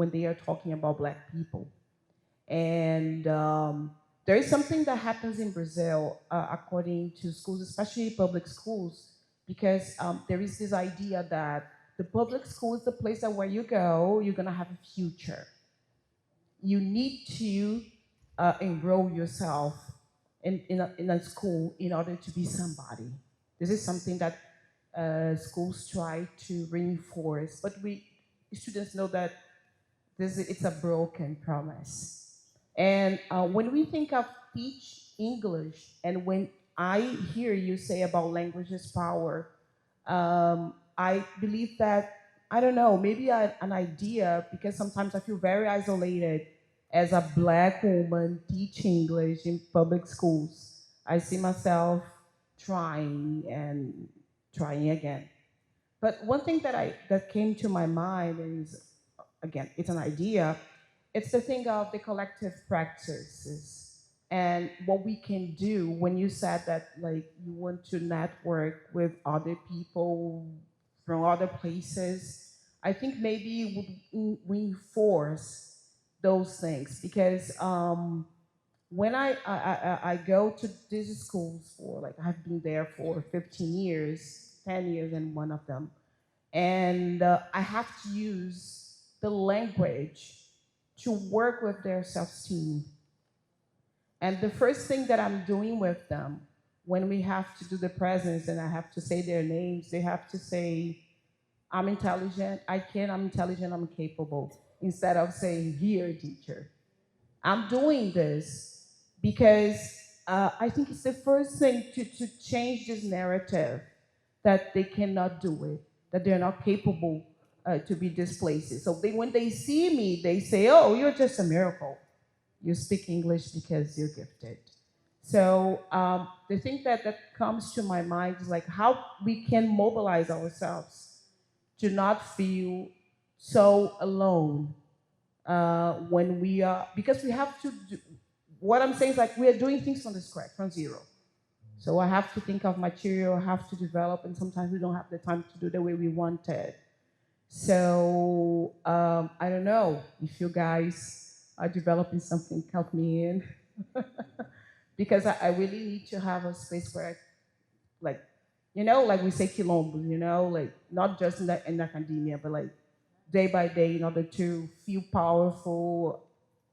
they are talking about Black people, and there is something that happens in Brazil according to schools, especially public schools, because there is this idea that the public school is the place that where you go, you're gonna have a future. You need to enroll yourself in a school in order to be somebody. This is something that schools try to reinforce, but students know that it's a broken promise. And when we think of teach English, and when I hear you say about language is power, I believe that, I don't know, maybe an idea, because sometimes I feel very isolated as a Black woman teaching English in public schools. I see myself trying and trying again. But one thing that came to my mind is, again, it's an idea, it's the thing of the collective practices and what we can do. When you said that, like, you want to network with other people from other places, I think maybe it would reinforce those things, because when I go to these schools for, like, I've been there for 15 years, 10 years in one of them, and I have to use the language to work with their self-esteem. And the first thing that I'm doing with them, when we have to do the presence and I have to say their names, they have to say, I'm intelligent, I'm intelligent, I'm capable, instead of saying, here, teacher. I'm doing this because I think it's the first thing to change this narrative that they cannot do it, that they're not capable to be these places. So when they see me, they say, oh, you're just a miracle. You speak English because you're gifted. So the thing that comes to my mind is, like, how we can mobilize ourselves to not feel so alone when we are, because we have to do, what I'm saying is like we are doing things from the scratch, from zero. So I have to think of material, I have to develop, and sometimes we don't have the time to do the way we wanted. So I don't know if you guys are developing something, help me in. Because I really need to have a space where, like, you know, like we say quilombo, you know, like not just in academia, but like day by day in order to feel powerful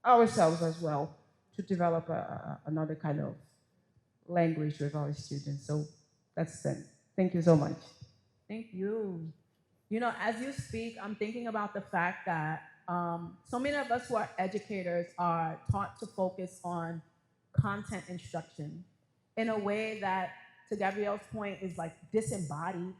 ourselves as well, to develop another kind of language with our students. So that's it. Thank you so much. Thank you. You know, as you speak, I'm thinking about the fact that so many of us who are educators are taught to focus on content instruction in a way that, to Gabrielle's point, is like disembodied,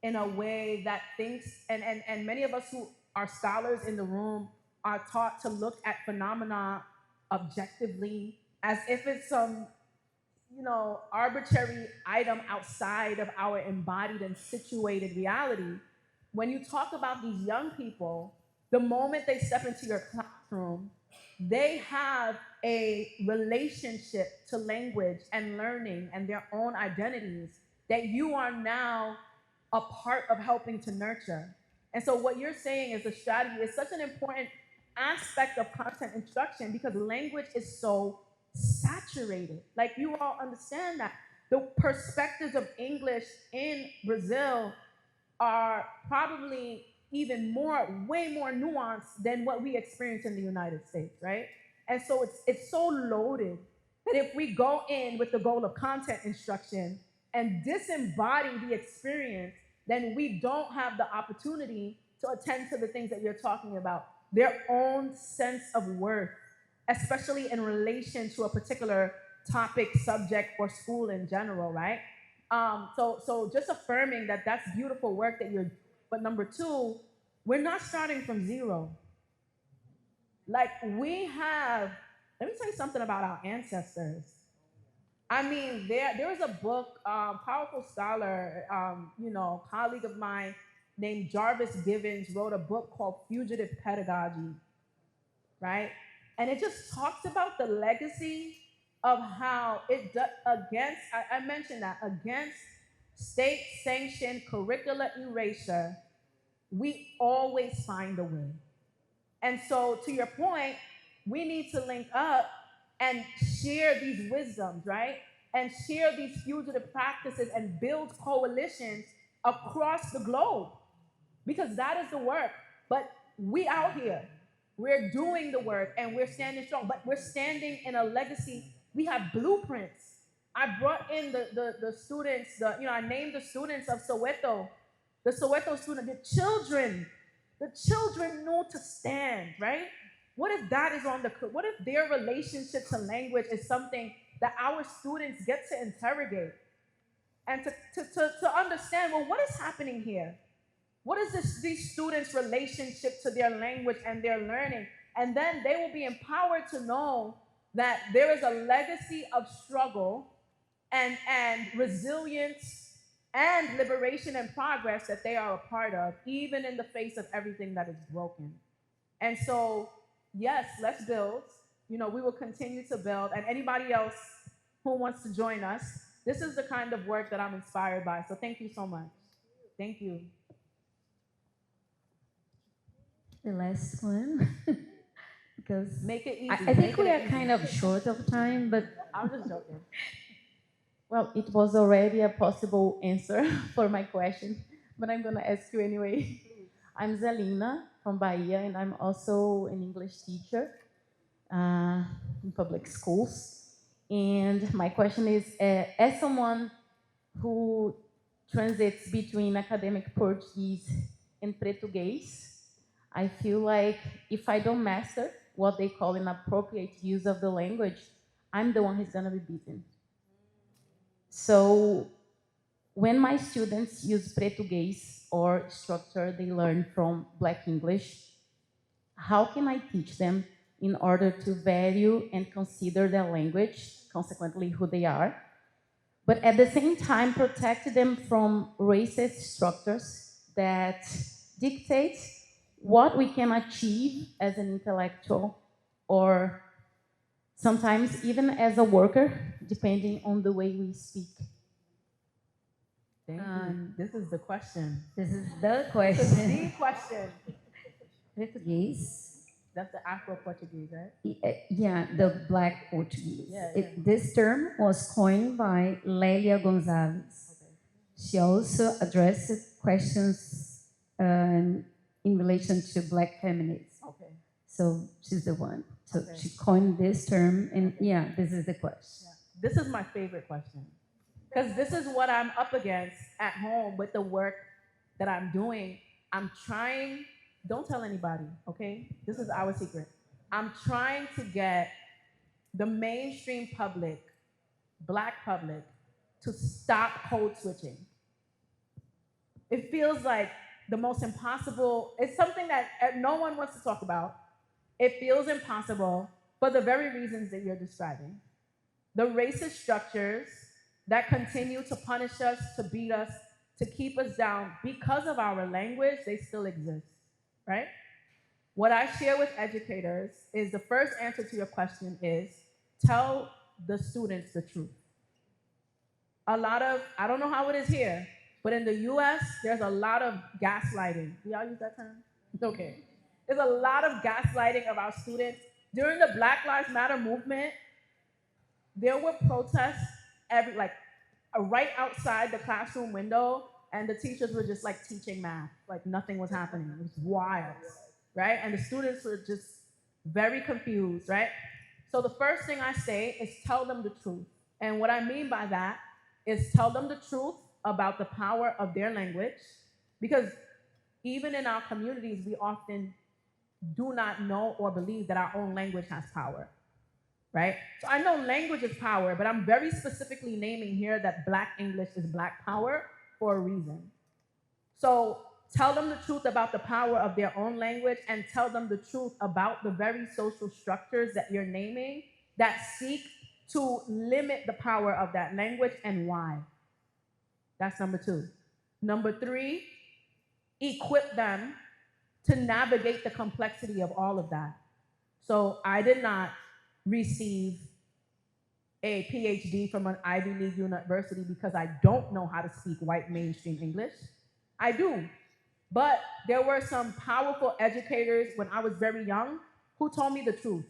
in a way that thinks, and many of us who are scholars in the room are taught to look at phenomena objectively as if it's some, you know, arbitrary item outside of our embodied and situated reality. When you talk about these young people, the moment they step into your classroom, they have a relationship to language and learning and their own identities that you are now a part of helping to nurture. And so what you're saying is the strategy is such an important aspect of content instruction because language is so saturated. Like, you all understand that the perspectives of English in Brazil are probably even more, way more nuanced than what we experience in the United States, right? And so it's so loaded that if we go in with the goal of content instruction and disembody the experience, then we don't have the opportunity to attend to the things that you're talking about, their own sense of worth, especially in relation to a particular topic, subject, or school in general, right? So just affirming that that's beautiful work that you're, but number two, we're not starting from zero. Like, we have, let me tell you something about our ancestors. I mean, there was a book, powerful scholar, you know, colleague of mine named Jarvis Givens wrote a book called Fugitive Pedagogy, right? And it just talks about the legacy of how it against, I mentioned that, against state-sanctioned curricular erasure, we always find a way. And so, to your point, we need to link up and share these wisdoms, right? And share these fugitive practices and build coalitions across the globe. Because that is the work. But we out here, we're doing the work and we're standing strong, but we're standing in a legacy. We have blueprints. I brought in the students, I named the students of Soweto, the Soweto student, the children know to stand, right? What if that is what if their relationship to language is something that our students get to interrogate and to understand, well, what is happening here? What is these students' relationship to their language and their learning? And then they will be empowered to know that there is a legacy of struggle and resilience and liberation and progress that they are a part of, even in the face of everything that is broken. And so, yes, let's build. You know, we will continue to build. And anybody else who wants to join us, this is the kind of work that I'm inspired by. So thank you so much. Thank you. The last one. Because make it easy. I think we are kind of short of time, but I'm just joking. Well, it was already a possible answer for my question, but I'm going to ask you anyway. I'm Zelina from Bahia, and I'm also an English teacher in public schools. And my question is, as someone who transits between academic Portuguese and Portuguese, I feel like if I don't master what they call an appropriate use of the language, I'm the one who's going to be beaten. So when my students use Portuguese or structure they learn from Black English, how can I teach them in order to value and consider their language, consequently who they are, but at the same time protect them from racist structures that dictate what we can achieve as an intellectual, or sometimes even as a worker, depending on the way we speak. Thank you. This is the question. This is the This is question. the question. Português. That's the Afro-Portuguese, right? Yeah, the Black Portuguese. Yeah. This term was coined by Lélia Gonzalez. Okay. She also addressed questions in relation to Black feminists. Okay. So she's the one. So Okay. she coined this term, and yeah, this is the question. Yeah. This is my favorite question. Because this is what I'm up against at home with the work that I'm doing. I'm trying, don't tell anybody, okay? This is our secret. I'm trying to get the mainstream public, Black public, to stop code switching. It feels like the most impossible, it's something that no one wants to talk about. It feels impossible for the very reasons that you're describing. The racist structures that continue to punish us, to beat us, to keep us down because of our language, they still exist, right? What I share with educators is the first answer to your question is tell the students the truth. I don't know how it is here, but in the US, there's a lot of gaslighting. Do y'all use that term? Okay. There's a lot of gaslighting of our students. During the Black Lives Matter movement, there were protests right outside the classroom window, and the teachers were just like teaching math, like nothing was happening. It was wild, right? And the students were just very confused, right? So the first thing I say is tell them the truth. And what I mean by that is tell them the truth about the power of their language, because even in our communities, we often do not know or believe that our own language has power. Right? So I know language is power, but I'm very specifically naming here that Black English is Black power for a reason. So tell them the truth about the power of their own language, and tell them the truth about the very social structures that you're naming that seek to limit the power of that language and why. That's number 2. Number 3, equip them to navigate the complexity of all of that. So I did not receive a PhD from an Ivy League university because I don't know how to speak white mainstream English. I do. But there were some powerful educators when I was very young who told me the truth.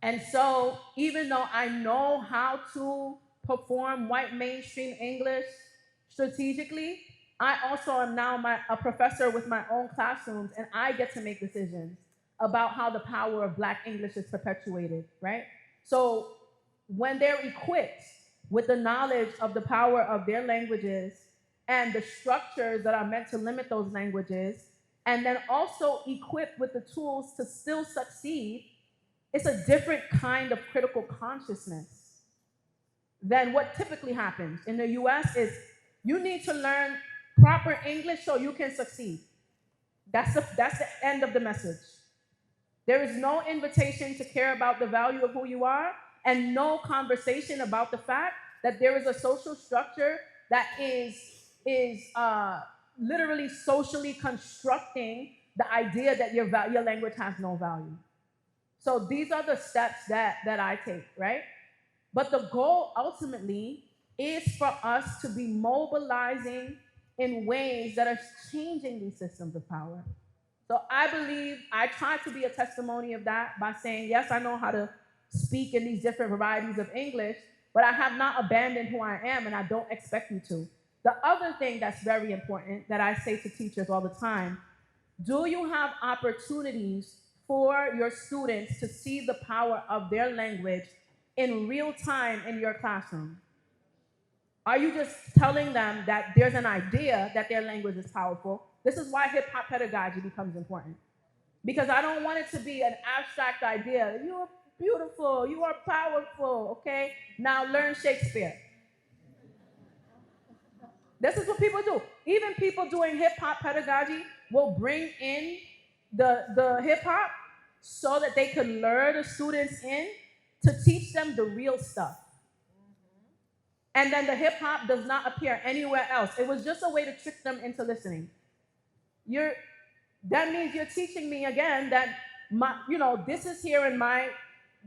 And so even though I know how to perform white mainstream English strategically, I also am now a professor with my own classrooms, and I get to make decisions about how the power of Black English is perpetuated, right? So when they're equipped with the knowledge of the power of their languages and the structures that are meant to limit those languages, and then also equipped with the tools to still succeed, it's a different kind of critical consciousness than what typically happens in the US is you need to learn proper English so you can succeed. That's the end of the message. There is no invitation to care about the value of who you are, and no conversation about the fact that there is a social structure that is literally socially constructing the idea that your language has no value. So these are the steps that I take, right? But the goal ultimately is for us to be mobilizing in ways that are changing these systems of power. So I believe I try to be a testimony of that by saying, yes, I know how to speak in these different varieties of English, but I have not abandoned who I am, and I don't expect you to. The other thing that's very important that I say to teachers all the time, do you have opportunities for your students to see the power of their language in real time in your classroom? Are you just telling them that there's an idea that their language is powerful? This is why hip-hop pedagogy becomes important. Because I don't want it to be an abstract idea. You are beautiful, you are powerful, okay? Now learn Shakespeare. This is what people do. Even people doing hip-hop pedagogy will bring in the hip-hop so that they can lure the students in to teach them the real stuff. And then the hip hop does not appear anywhere else. It was just a way to trick them into listening. That means you're teaching me again that this is here and my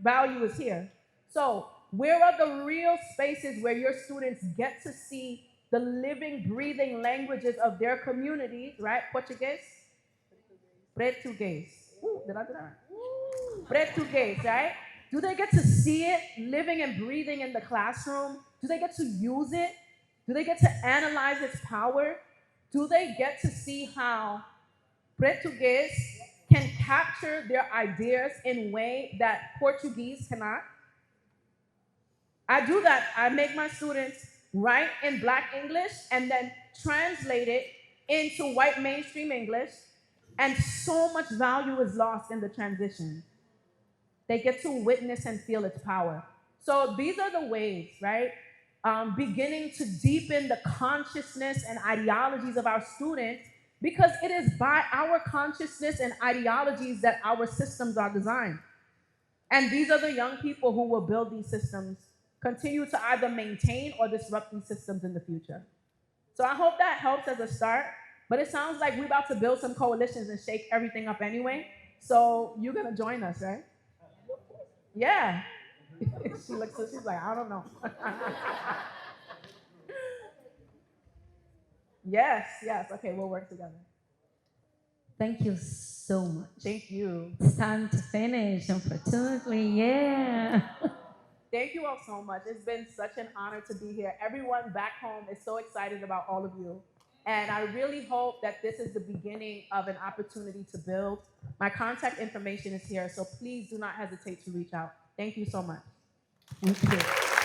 value is here. So where are the real spaces where your students get to see the living, breathing languages of their communities, right? Portuguese? Portuguese. Did I do that right? Portuguese, right? Do they get to see it living and breathing in the classroom? Do they get to use it? Do they get to analyze its power? Do they get to see how Portuguese can capture their ideas in a way that Portuguese cannot? I do that. I make my students write in Black English and then translate it into white mainstream English, and so much value is lost in the transition. They get to witness and feel its power. So these are the ways, right? Beginning to deepen the consciousness and ideologies of our students, because it is by our consciousness and ideologies that our systems are designed. And these are the young people who will build these systems, continue to either maintain or disrupt these systems in the future. So I hope that helps as a start, but it sounds like we're about to build some coalitions and shake everything up anyway. So you're gonna join us, right? Yeah. She looks, she's like, I don't know. Yes, okay, we'll work together. Thank you so much. Thank you. It's time to finish, unfortunately, yeah. Thank you all so much. It's been such an honor to be here. Everyone back home is so excited about all of you. And I really hope that this is the beginning of an opportunity to build. My contact information is here, so please do not hesitate to reach out. Thank you so much. Thank you.